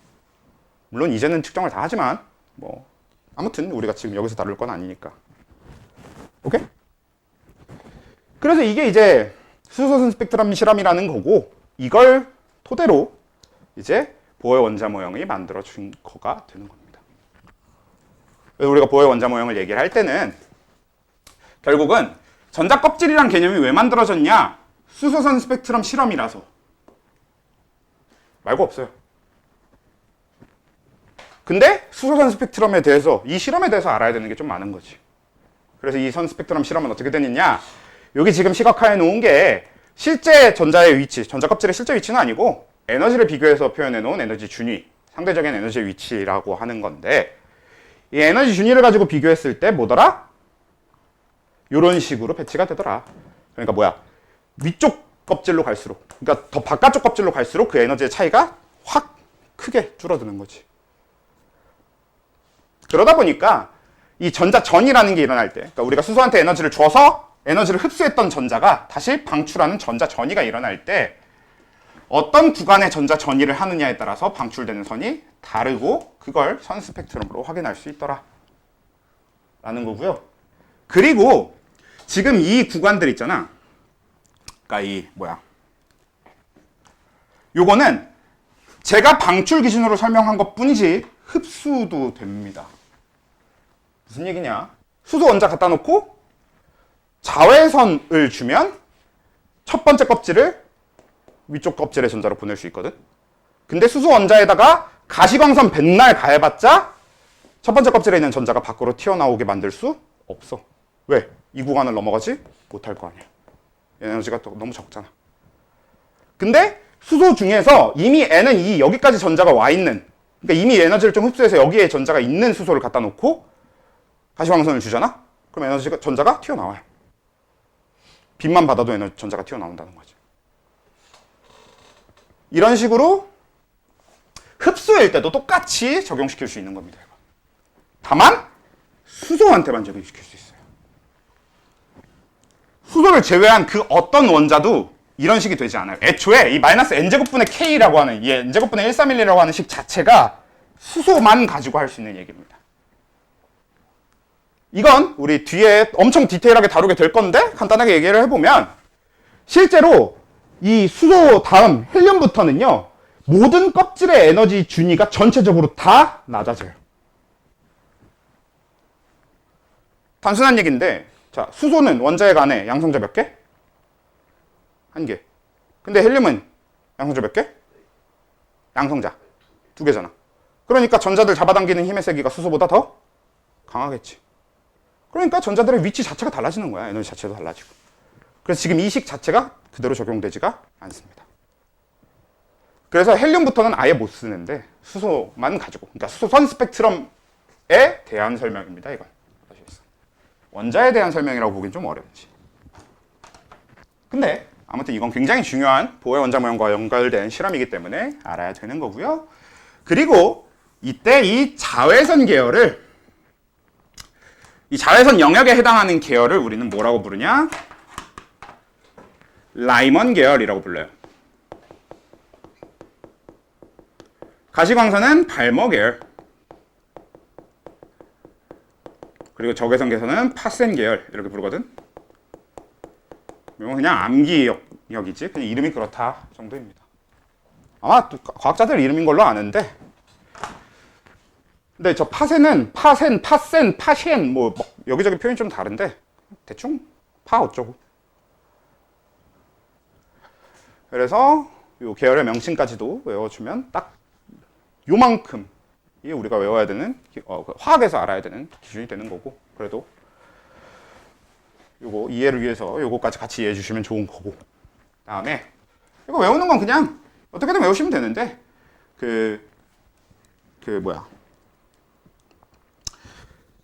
물론 이제는 측정을 다 하지만 뭐 아무튼 우리가 지금 여기서 다룰 건 아니니까. 오케이? 그래서 이게 이제 수소선 스펙트럼 실험이라는 거고, 이걸 토대로 이제 보의 원자 모형이 만들어진 거가 되는 겁니다. 그래서 우리가 보의 원자 모형을 얘기를 할 때는 결국은 전자 껍질이란 개념이 왜 만들어졌냐? 수소선 스펙트럼 실험이라서 말고 없어요. 근데 수소선 스펙트럼에 대해서, 이 실험에 대해서 알아야 되는 게 좀 많은 거지. 그래서 이 선 스펙트럼 실험은 어떻게 되느냐? 여기 지금 시각화해 놓은 게 실제 전자의 위치, 전자 껍질의 실제 위치는 아니고 에너지를 비교해서 표현해 놓은 에너지 준위, 상대적인 에너지의 위치라고 하는 건데, 이 에너지 준위를 가지고 비교했을 때 뭐더라? 이런 식으로 배치가 되더라. 그러니까 뭐야? 위쪽 껍질로 갈수록, 그러니까 더 바깥쪽 껍질로 갈수록 그 에너지의 차이가 확 크게 줄어드는 거지. 그러다 보니까 이 전자전이라는 게 일어날 때, 그러니까 우리가 수소한테 에너지를 줘서 에너지를 흡수했던 전자가 다시 방출하는 전자전이가 일어날 때 어떤 구간의 전자전이를 하느냐에 따라서 방출되는 선이 다르고 그걸 선 스펙트럼으로 확인할 수 있더라 라는 거고요. 그리고 지금 이 구간들 있잖아. 그러니까 이 뭐야? 요거는 제가 방출 기준으로 설명한 것 뿐이지 흡수도 됩니다. 무슨 얘기냐? 수소 원자 갖다 놓고 자외선을 주면 첫 번째 껍질을 위쪽 껍질의 전자로 보낼 수 있거든. 근데 수소 원자에다가 가시광선 백날 가해봤자 첫 번째 껍질에 있는 전자가 밖으로 튀어나오게 만들 수 없어. 왜? 이 구간을 넘어가지 못할 거 아니야. 에너지가 또 너무 적잖아. 근데 수소 중에서 이미 N은 이 여기까지 전자가 와 있는, 그러니까 이미 에너지를 좀 흡수해서 여기에 전자가 있는 수소를 갖다 놓고 가시광선을 주잖아? 그럼 에너지가, 전자가 튀어나와요. 빛만 받아도 에너지 전자가 튀어나온다는 거지. 이런 식으로 흡수일 때도 똑같이 적용시킬 수 있는 겁니다. 다만 수소한테만 적용시킬 수 있어요. 수소를 제외한 그 어떤 원자도 이런 식이 되지 않아요. 애초에 이 마이너스 n제곱분의 k라고 하는 이 n제곱분의 131이라고 하는 식 자체가 수소만 가지고 할 수 있는 얘기입니다. 이건 우리 뒤에 엄청 디테일하게 다루게 될 건데 간단하게 얘기를 해보면 실제로 이 수소 다음 헬륨부터는요 모든 껍질의 에너지 준위가 전체적으로 다 낮아져요. 단순한 얘기인데 자, 수소는 원자핵 안에 양성자 몇 개? 한 개. 근데 헬륨은 양성자 몇 개? 양성자 두 개잖아. 그러니까 전자들 잡아당기는 힘의 세기가 수소보다 더 강하겠지. 그러니까 전자들의 위치 자체가 달라지는 거야. 에너지 자체도 달라지고. 그래서 지금 이 식 자체가 그대로 적용되지가 않습니다. 그래서 헬륨부터는 아예 못 쓰는데 수소만 가지고, 그러니까 수소 선 스펙트럼에 대한 설명입니다. 이건 원자에 대한 설명이라고 보기엔 좀 어렵지. 근데 아무튼 이건 굉장히 중요한 보헤 원자 모형과 연결된 실험이기 때문에 알아야 되는 거고요. 그리고 이때 이 자외선 계열을, 이 자외선 영역에 해당하는 계열을 우리는 뭐라고 부르냐? 라이먼 계열이라고 불러요. 가시광선은 발머 계열. 그리고 적외선 계선은 파센 계열 이렇게 부르거든. 이건 그냥 암기 영역이지. 그냥 이름이 그렇다 정도입니다. 아마 과학자들 이름인 걸로 아는데. 근데 저 파센은 파센, 파센, 파셴 뭐 여기저기 표현이 좀 다른데 대충 파 어쩌고. 그래서 이 계열의 명칭까지도 외워주면 딱 요만큼 이게 우리가 외워야 되는, 화학에서 알아야 되는 기준이 되는 거고, 그래도 요거 이해를 위해서 요거까지 같이 이해해 주시면 좋은 거고. 다음에 이거 외우는 건 그냥 어떻게든 외우시면 되는데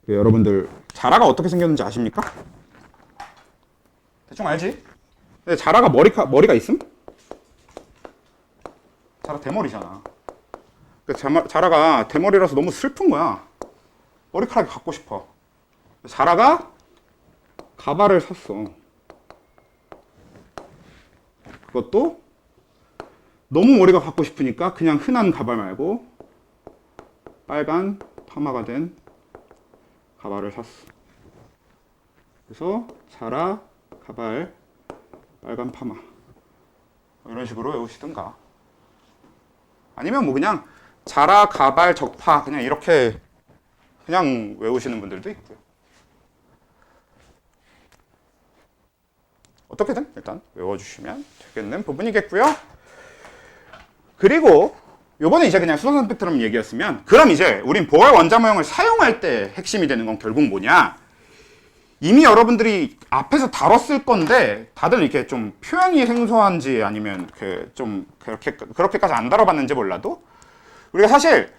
여러분들 자라가 어떻게 생겼는지 아십니까? 대충 알지? 근데 자라가 머리가 있음? 자라 대머리잖아. 자라가 대머리라서 너무 슬픈 거야. 머리카락이 갖고 싶어. 자라가 가발을 샀어. 그것도 너무 머리가 갖고 싶으니까 그냥 흔한 가발 말고 빨간 파마가 된 가발을 샀어. 그래서 자라 가발 빨간 파마 이런 식으로 외우시든가, 아니면 뭐 그냥 자라 가발 적파 그냥 이렇게 그냥 외우시는 분들도 있고요. 어떻게든 일단 외워주시면 되겠는 부분이겠고요. 그리고 요번에 이제 그냥 수소 스펙트럼 얘기였으면, 그럼 이제 우린 보헤 원자 모형을 사용할 때 핵심이 되는 건 결국 뭐냐? 이미 여러분들이 앞에서 다뤘을 건데 다들 이렇게 좀 표현이 생소한지 아니면 좀 그렇게까지 안 다뤄봤는지 몰라도, 우리가 사실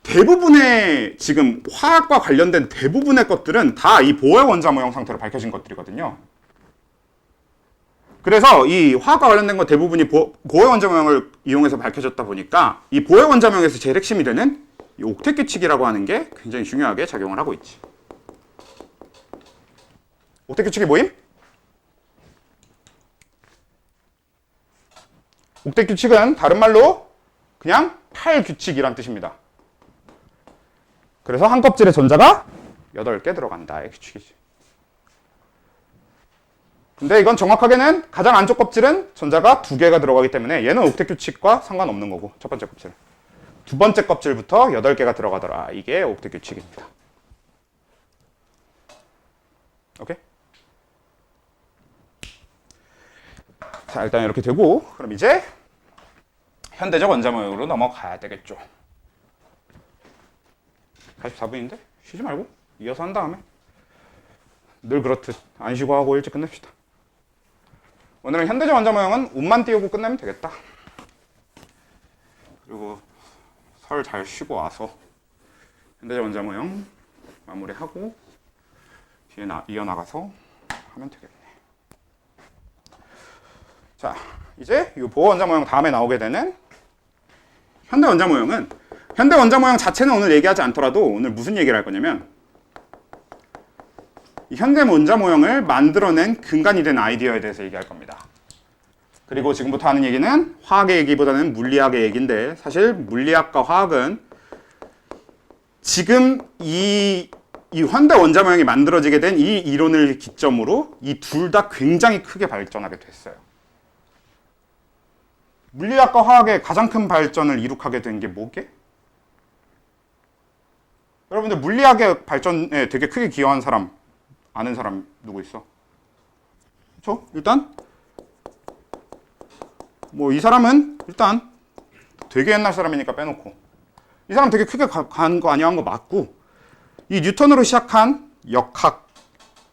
대부분의 지금 화학과 관련된 대부분의 것들은 다 이 보헤 원자 모형 상태로 밝혀진 것들이거든요. 그래서 이 화학과 관련된 것 대부분이 보헤 원자 모형을 이용해서 밝혀졌다 보니까 이 보헤 원자 모형에서 제일 핵심이 되는 이 옥텟 규칙이라고 하는 게 굉장히 중요하게 작용을 하고 있지. 옥텟 규칙이 뭐임? 옥텟 규칙은 다른 말로 그냥 8규칙이란 뜻입니다. 그래서 한 껍질에 전자가 8개 들어간다의 규칙이지. 근데 이건 정확하게는 가장 안쪽 껍질은 전자가 2개가 들어가기 때문에 얘는 옥텟 규칙과 상관없는 거고, 첫 번째 껍질은. 두 번째 껍질부터 8개가 들어가더라. 이게 옥텟 규칙입니다. 오케이? 자, 일단 이렇게 되고, 그럼 이제 현대적 원자 모형으로 넘어가야 되겠죠. 44분인데? 쉬지 말고 이어서 한 다음에 늘 그렇듯 안 쉬고 하고 일찍 끝냅시다. 오늘은 현대적 원자 모형은 운만 띄우고 끝내면 되겠다. 그리고 설 잘 쉬고 와서 현대적 원자 모형 마무리하고 뒤에 이어나가서 하면 되겠네. 자, 이제 이 보헤 원자 모형 다음에 나오게 되는 현대 원자 모형은, 현대 원자 모형 자체는 오늘 얘기하지 않더라도 오늘 무슨 얘기를 할 거냐면 이 현대 원자 모형을 만들어낸 근간이 된 아이디어에 대해서 얘기할 겁니다. 그리고 지금부터 하는 얘기는 화학의 얘기보다는 물리학의 얘기인데, 사실 물리학과 화학은 지금 이 현대 원자 모형이 만들어지게 된 이 이론을 기점으로 이 둘 다 굉장히 크게 발전하게 됐어요. 물리학과 화학의 가장 큰 발전을 이룩하게 된 게 뭐게? 여러분들 물리학의 발전에 되게 크게 기여한 사람, 아는 사람 누구 있어? 그렇죠? 일단 뭐 이 사람은 일단 되게 옛날 사람이니까 빼놓고, 이 사람 되게 크게 관여한 거 맞고, 이 뉴턴으로 시작한 역학,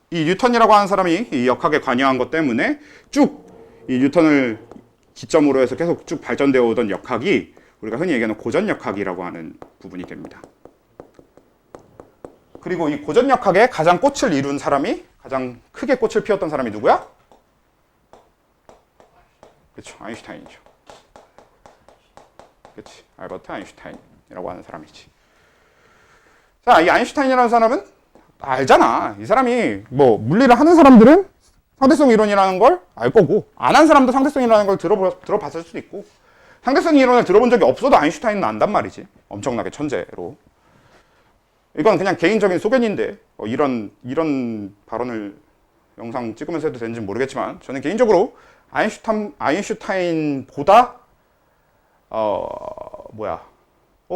이 뉴턴이라고 하는 사람이 이 역학에 관여한 것 때문에 쭉 이 뉴턴을 기점으로 해서 계속 쭉 발전되어 오던 역학이 우리가 흔히 얘기하는 고전역학이라고 하는 부분이 됩니다. 그리고 이 고전역학의 가장 꽃을 이룬 사람이, 가장 크게 꽃을 피웠던 사람이 누구야? 그렇죠, 아인슈타인이죠. 그렇지, 알버트 아인슈타인이라고 하는 사람이지. 자, 이 아인슈타인이라는 사람은 알잖아. 이 사람이 뭐 물리를 하는 사람들은 상대성 이론이라는 걸 알 거고, 안 한 사람도 상대성이라는 걸 들어봤을 수도 있고, 상대성 이론을 들어본 적이 없어도 아인슈타인은 안단 말이지. 엄청나게 천재로. 이건 그냥 개인적인 소견인데 이런 발언을 영상 찍으면서 해도 되는지 모르겠지만, 저는 개인적으로 아인슈타인보다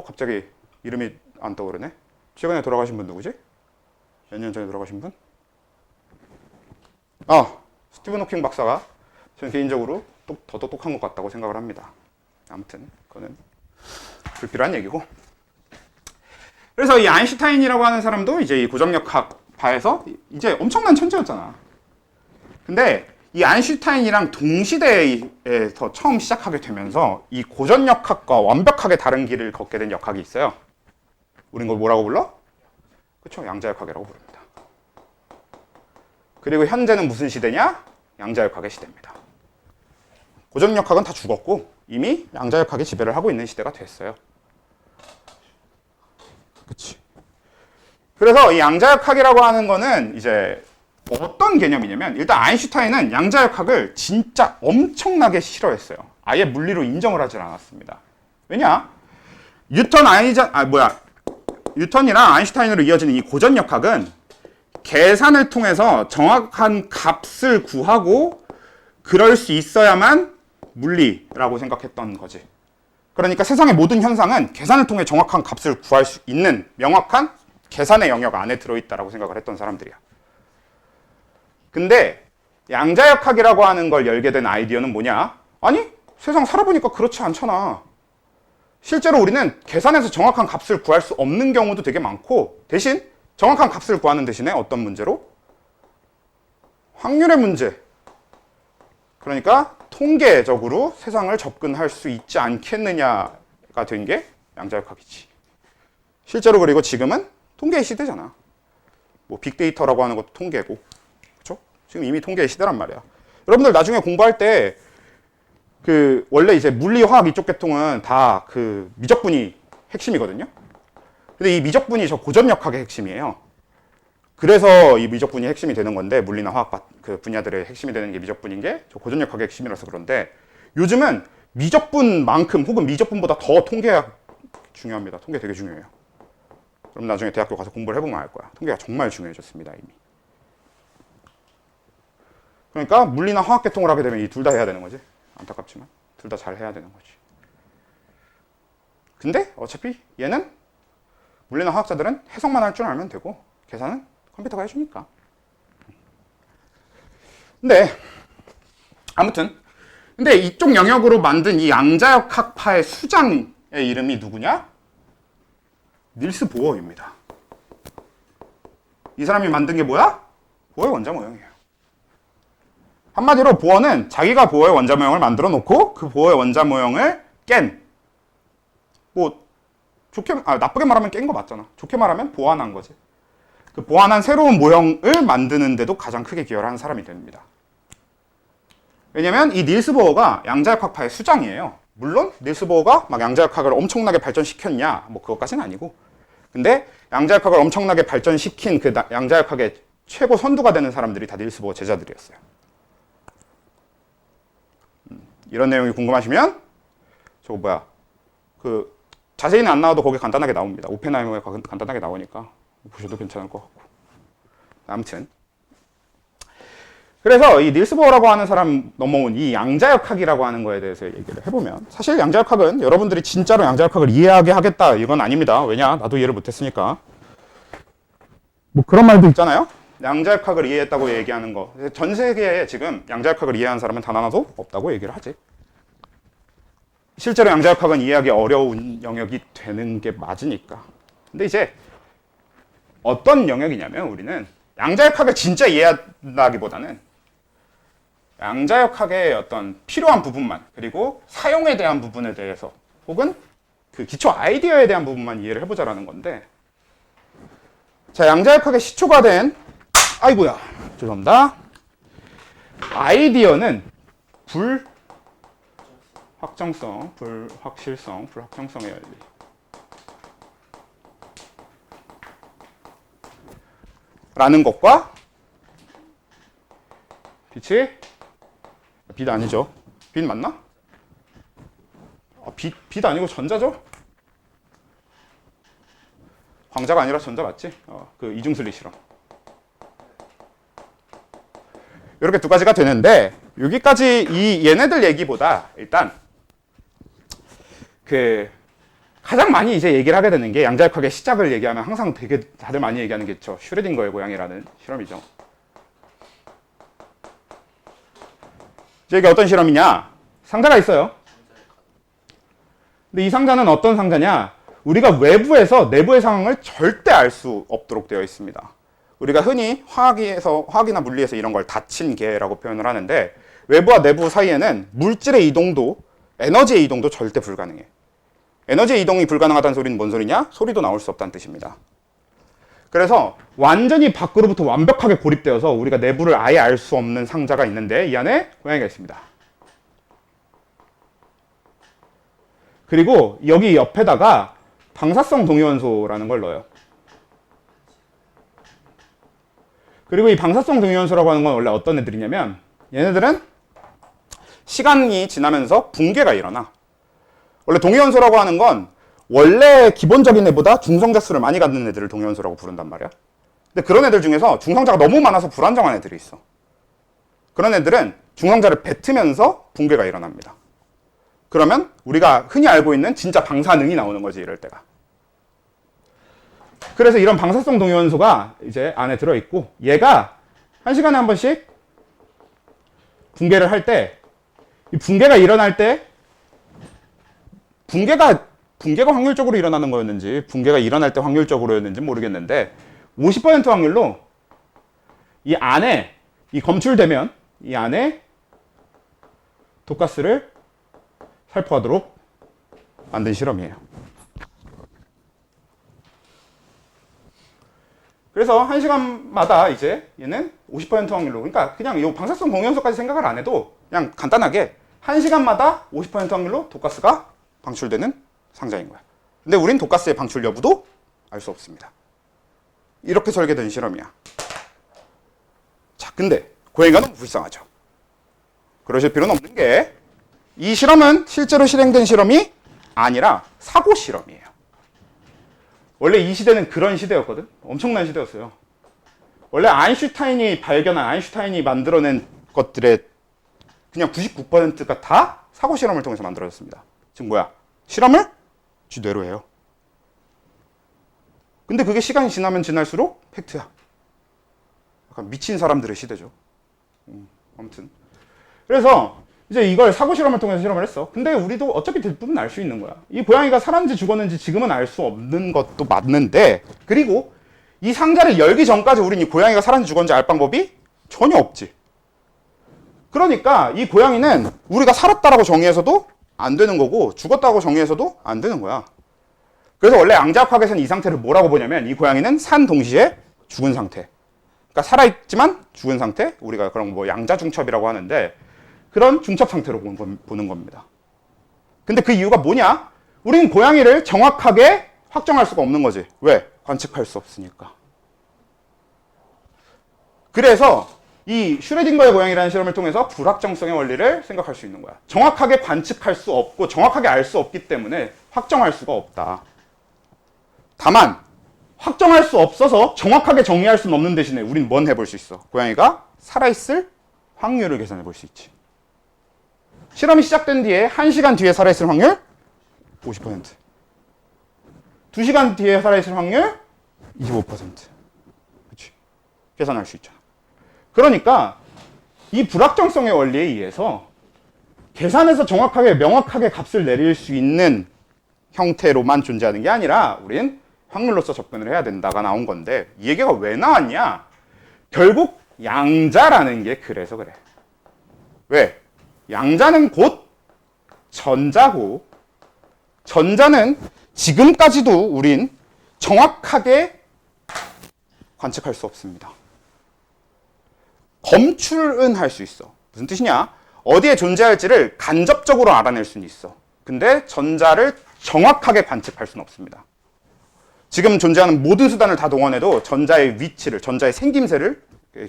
갑자기 이름이 안 떠오르네. 최근에 돌아가신 분 누구지? 몇 년 전에 돌아가신 분? 스티븐 호킹 박사가 저는 개인적으로 더 똑똑한 것 같다고 생각을 합니다. 아무튼 그거는 불필요한 얘기고. 그래서 이 아인슈타인이라고 하는 사람도 이제 이 고전역학파에서 이제 엄청난 천재였잖아. 근데 이 아인슈타인이랑 동시대에서 처음 시작하게 되면서 이 고전역학과 완벽하게 다른 길을 걷게 된 역학이 있어요. 우린 그걸 뭐라고 불러? 그쵸, 양자역학이라고 부릅니다. 그리고 현재는 무슨 시대냐? 양자역학의 시대입니다. 고전역학은 다 죽었고 이미 양자역학이 지배를 하고 있는 시대가 됐어요. 그치. 그래서 이 양자역학이라고 하는 거는 이제 어떤 개념이냐면, 일단 아인슈타인은 양자역학을 진짜 엄청나게 싫어했어요. 아예 물리로 인정을 하질 않았습니다. 왜냐? 뉴턴이랑 아인슈타인으로 이어지는 이 고전역학은 계산을 통해서 정확한 값을 구하고 그럴 수 있어야만 물리라고 생각했던 거지. 그러니까 세상의 모든 현상은 계산을 통해 정확한 값을 구할 수 있는 명확한 계산의 영역 안에 들어있다라고 생각을 했던 사람들이야. 근데 양자역학이라고 하는 걸 열게 된 아이디어는 뭐냐? 아니, 세상 살아보니까 그렇지 않잖아. 실제로 우리는 계산해서 정확한 값을 구할 수 없는 경우도 되게 많고, 대신 정확한 값을 구하는 대신에 어떤 문제로? 확률의 문제. 그러니까 통계적으로 세상을 접근할 수 있지 않겠느냐가 된 게 양자역학이지. 실제로 그리고 지금은 통계의 시대잖아. 뭐 빅데이터라고 하는 것도 통계고, 그렇죠? 지금 이미 통계의 시대란 말이야. 여러분들 나중에 공부할 때 그 원래 이제 물리, 화학 이쪽 계통은 다 그 미적분이 핵심이거든요. 근데 이 미적분이 저 고전역학의 핵심이에요. 그래서 이 미적분이 핵심이 되는 건데, 물리나 화학 그 분야들의 핵심이 되는 게 미적분인 게 저 고전역학의 핵심이라서 그런데, 요즘은 미적분만큼 혹은 미적분보다 더 통계가 중요합니다. 통계 되게 중요해요. 그럼 나중에 대학교 가서 공부를 해보면 알 거야. 통계가 정말 중요해졌습니다, 이미. 그러니까 물리나 화학 계통을 하게 되면 이 둘 다 해야 되는 거지. 안타깝지만 둘 다 잘 해야 되는 거지. 근데 어차피 얘는 물리나 화학자들은 해석만 할 줄 알면 되고 계산은 컴퓨터가 해주니까. 근데 아무튼 근데 이쪽 영역으로 만든 이 양자역학파의 수장의 이름이 누구냐? 닐스 보어입니다. 이 사람이 만든 게 뭐야? 보어의 원자 모형이에요. 한마디로 보어는 자기가 보어의 원자 모형을 만들어 놓고 그 보어의 원자 모형을 깬, 뭐 좋게 나쁘게 말하면 깬 거 맞잖아. 좋게 말하면 보완한 거지. 그 보완한 새로운 모형을 만드는데도 가장 크게 기여를 한 사람이 됩니다. 왜냐면 이 닐스 보어가 양자역학파의 수장이에요. 물론 닐스 보어가 막 양자역학을 엄청나게 발전시켰냐, 뭐 그것까지는 아니고, 근데 양자역학을 엄청나게 발전시킨 그 양자역학의 최고 선두가 되는 사람들이 다 닐스 보어 제자들이었어요. 이런 내용이 궁금하시면 저거 뭐야, 그 자세히는 안 나와도 거기 간단하게 나옵니다. 오펜하이머에 간단하게 나오니까 보셔도 괜찮을 것 같고. 아무튼 그래서 이 닐스 보어라고 하는 사람 넘어온 이 양자역학이라고 하는 거에 대해서 얘기를 해보면, 사실 양자역학은 여러분들이 진짜로 양자역학을 이해하게 하겠다 이건 아닙니다. 왜냐? 나도 이해를 못했으니까. 뭐 그런 말도 있잖아요. 양자역학을 이해했다고 얘기하는 거. 전 세계에 지금 양자역학을 이해한 사람은 단 하나도 없다고 얘기를 하지. 실제로 양자역학은 이해하기 어려운 영역이 되는 게 맞으니까. 근데 이제 어떤 영역이냐면, 우리는 양자역학을 진짜 이해한다기보다는 양자역학의 어떤 필요한 부분만, 그리고 사용에 대한 부분에 대해서, 혹은 그 기초 아이디어에 대한 부분만 이해를 해보자라는 건데, 자, 양자역학의 시초가 된, 아이고야, 죄송합니다. 아이디어는 불확정성, 불확실성, 불확정성의 원리. 라는 것과 빛이, 빛 아니죠. 빛 맞나? 빛 아니고 전자죠? 광자가 아니라 전자 맞지? 그 이중슬리 실험. 이렇게 두 가지가 되는데, 여기까지 얘네들 얘기보다 일단 그 가장 많이 이제 얘기를 하게 되는 게, 양자역학의 시작을 얘기하면 항상 되게 다들 많이 얘기하는 게 저 슈레딩거의 고양이라는 실험이죠. 이게 어떤 실험이냐? 상자가 있어요. 근데 이 상자는 어떤 상자냐? 우리가 외부에서 내부의 상황을 절대 알 수 없도록 되어 있습니다. 우리가 흔히 화학이나 물리에서 이런 걸 닫힌 개라고 표현을 하는데, 외부와 내부 사이에는 물질의 이동도, 에너지의 이동도 절대 불가능해. 에너지의 이동이 불가능하다는 소리는 뭔 소리냐? 소리도 나올 수 없다는 뜻입니다. 그래서 완전히 밖으로부터 완벽하게 고립되어서 우리가 내부를 아예 알 수 없는 상자가 있는데, 이 안에 고양이가 있습니다. 그리고 여기 옆에다가 방사성 동위원소라는 걸 넣어요. 그리고 이 방사성 동위원소라고 하는 건 원래 어떤 애들이냐면, 얘네들은 시간이 지나면서 붕괴가 일어나. 원래 동위원소라고 하는 건 원래 기본적인 애보다 중성자 수를 많이 갖는 애들을 동위원소라고 부른단 말이야. 근데 그런 애들 중에서 중성자가 너무 많아서 불안정한 애들이 있어. 그런 애들은 중성자를 뱉으면서 붕괴가 일어납니다. 그러면 우리가 흔히 알고 있는 진짜 방사능이 나오는 거지, 이럴 때가. 그래서 이런 방사성 동위원소가 이제 안에 들어있고, 얘가 1시간에 한 번씩 붕괴를 할 때, 이 붕괴가 일어날 때, 붕괴가 확률적으로 일어나는 거였는지, 붕괴가 일어날 때 확률적으로였는지 모르겠는데, 50% 확률로 이 안에, 이 검출되면 이 안에 독가스를 살포하도록 만든 실험이에요. 그래서 1시간마다 이제 얘는 50% 확률로, 그러니까 그냥 이 방사성 공연소까지 생각을 안 해도 그냥 간단하게 1시간마다 50% 확률로 독가스가 방출되는 상자인 거야. 근데 우린 독가스의 방출 여부도 알 수 없습니다. 이렇게 설계된 실험이야. 자, 근데 고양이가 너무 불쌍하죠. 그러실 필요는 없는 게 이 실험은 실제로 실행된 실험이 아니라 사고 실험이에요. 원래 이 시대는 그런 시대였거든. 엄청난 시대였어요. 원래 아인슈타인이 발견한, 아인슈타인이 만들어낸 것들의 그냥 99%가 다 사고 실험을 통해서 만들어졌습니다. 즉 뭐야? 실험을 쥐뇌로 해요. 근데 그게 시간이 지나면 지날수록 팩트야. 약간 미친 사람들의 시대죠. 아무튼 그래서 이제 이걸 사고 실험을 통해서 실험을 했어. 근데 우리도 어차피 대부분 알 수 있는 거야. 이 고양이가 살았는지 죽었는지 지금은 알 수 없는 것도 맞는데, 그리고 이 상자를 열기 전까지 우린 이 고양이가 살았는지 죽었는지 알 방법이 전혀 없지. 그러니까 이 고양이는 우리가 살았다라고 정의해서도 안 되는 거고 죽었다고 정의해서도 안 되는 거야. 그래서 원래 양자역학에서는 이 상태를 뭐라고 보냐면, 이 고양이는 산 동시에 죽은 상태. 그러니까 살아있지만 죽은 상태, 우리가 그런 뭐 양자중첩이라고 하는데 그런 중첩 상태로 보는 겁니다. 근데 그 이유가 뭐냐? 우리는 고양이를 정확하게 확정할 수가 없는 거지. 왜? 관측할 수 없으니까. 그래서 이 슈레딩거의 고양이라는 실험을 통해서 불확정성의 원리를 생각할 수 있는 거야. 정확하게 관측할 수 없고 정확하게 알 수 없기 때문에 확정할 수가 없다. 다만 확정할 수 없어서 정확하게 정의할 수는 없는 대신에 우린 뭔 해볼 수 있어? 고양이가 살아있을 확률을 계산해 볼 수 있지. 실험이 시작된 뒤에 1시간 뒤에 살아있을 확률 50%, 2시간 뒤에 살아있을 확률 25%. 그렇지? 계산할 수 있잖아. 그러니까 이 불확정성의 원리에 의해서 계산해서 정확하게 명확하게 값을 내릴 수 있는 형태로만 존재하는 게 아니라 우린 확률로서 접근을 해야 된다가 나온 건데, 이 얘기가 왜 나왔냐? 결국 양자라는 게 그래서 그래. 왜? 양자는 곧 전자고, 전자는 지금까지도 우린 정확하게 관측할 수 없습니다. 검출은 할 수 있어. 무슨 뜻이냐? 어디에 존재할지를 간접적으로 알아낼 수는 있어. 근데 전자를 정확하게 관측할 수는 없습니다. 지금 존재하는 모든 수단을 다 동원해도 전자의 위치를, 전자의 생김새를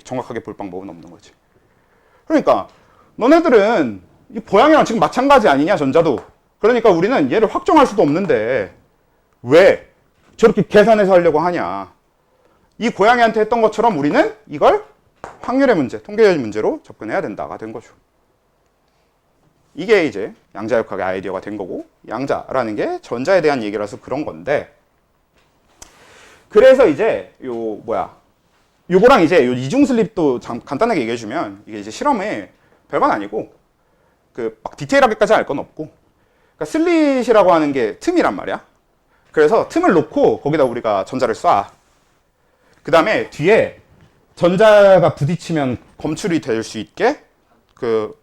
정확하게 볼 방법은 없는 거지. 그러니까 너네들은 이 고양이랑 지금 마찬가지 아니냐, 전자도. 그러니까 우리는 얘를 확정할 수도 없는데 왜 저렇게 계산해서 하려고 하냐. 이 고양이한테 했던 것처럼 우리는 이걸 확률의 문제, 통계적인 문제로 접근해야 된다가 된 거죠. 이게 이제 양자역학의 아이디어가 된 거고, 양자라는 게 전자에 대한 얘기라서 그런 건데, 그래서 이제 요거랑 이제 요 이중슬립도 간단하게 얘기해주면, 이게 이제 실험에 별건 아니고 그 막 디테일하게까지 알 건 없고, 그러니까 슬릿이라고 하는 게 틈이란 말이야. 그래서 틈을 놓고 거기다 우리가 전자를 쏴. 그 다음에 뒤에 전자가 부딪히면 검출이 될 수 있게 그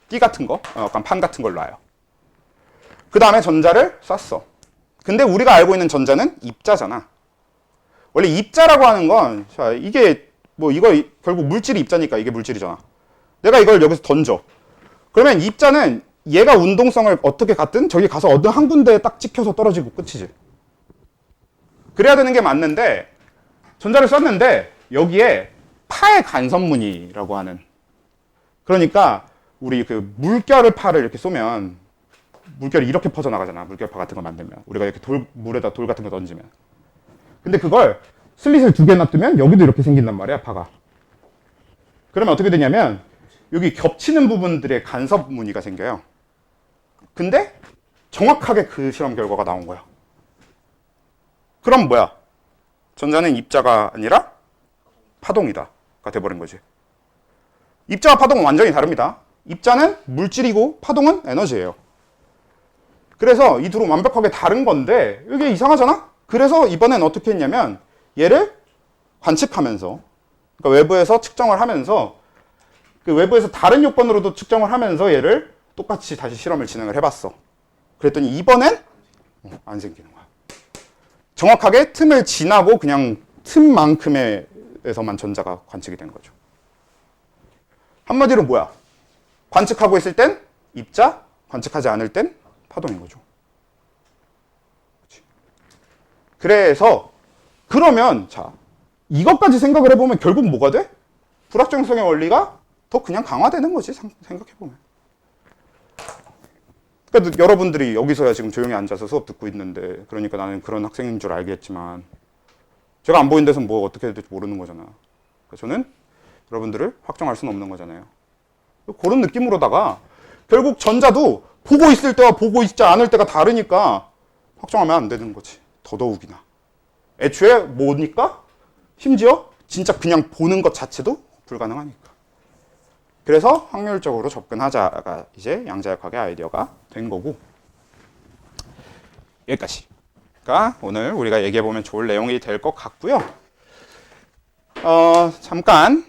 띠 같은 거, 약간 판 같은 걸 놔요. 그 다음에 전자를 쐈어. 근데 우리가 알고 있는 전자는 입자잖아. 원래 입자라고 하는 건, 자, 이게 뭐 이거 결국 물질이 입자니까 이게 물질이잖아. 내가 이걸 여기서 던져. 그러면 입자는 얘가 운동성을 어떻게 갖든 저기 가서 어느 한 군데에 딱 찍혀서 떨어지고 끝이지. 그래야 되는 게 맞는데, 전자를 쐈는데 여기에 파의 간섭무늬라고 하는, 그러니까 우리 그 물결을 파를 이렇게 쏘면 물결이 이렇게 퍼져나가잖아. 물결파 같은 거 만들면 우리가 이렇게 물에다 돌 같은 거 던지면. 근데 그걸 슬릿을 2개 놔두면 여기도 이렇게 생긴단 말이야, 파가. 그러면 어떻게 되냐면 여기 겹치는 부분들의 간섭 무늬가 생겨요. 근데 정확하게 그 실험 결과가 나온 거야. 그럼 뭐야? 전자는 입자가 아니라 파동이다가 돼버린 거지. 입자와 파동은 완전히 다릅니다. 입자는 물질이고 파동은 에너지예요. 그래서 이 둘은 완벽하게 다른 건데 이게 이상하잖아? 그래서 이번엔 어떻게 했냐면 얘를 관측하면서, 그러니까 외부에서 측정을 하면서, 그 외부에서 다른 요건으로도 측정을 하면서 얘를 똑같이 다시 실험을 진행을 해봤어. 그랬더니 이번엔 안 생기는 거야. 정확하게 틈을 지나고 그냥 틈만큼에서만 전자가 관측이 된 거죠. 한마디로 뭐야? 관측하고 있을 땐 입자, 관측하지 않을 땐 파동인 거죠. 그치? 그래서 그러면 자 이것까지 생각을 해보면 결국 뭐가 돼? 불확정성의 원리가 더 그냥 강화되는 거지 생각해보면. 그러니까 여러분들이 여기서야 지금 조용히 앉아서 수업 듣고 있는데 그러니까 나는 그런 학생인 줄 알겠지만 제가 안 보이는 데서 뭐 어떻게 해야 될지 모르는 거잖아. 그러니까 저는 여러분들을 확정할 수는 없는 거잖아요. 그런 느낌으로다가 결국 전자도 보고 있을 때와 보고 있지 않을 때가 다르니까 확정하면 안 되는 거지. 더더욱이나. 애초에 뭐니까? 심지어 진짜 그냥 보는 것 자체도 불가능하니까. 그래서 확률적으로 접근하자가 이제 양자역학의 아이디어가 된 거고. 여기까지가 오늘 우리가 얘기해보면 좋을 내용이 될 것 같고요. 잠깐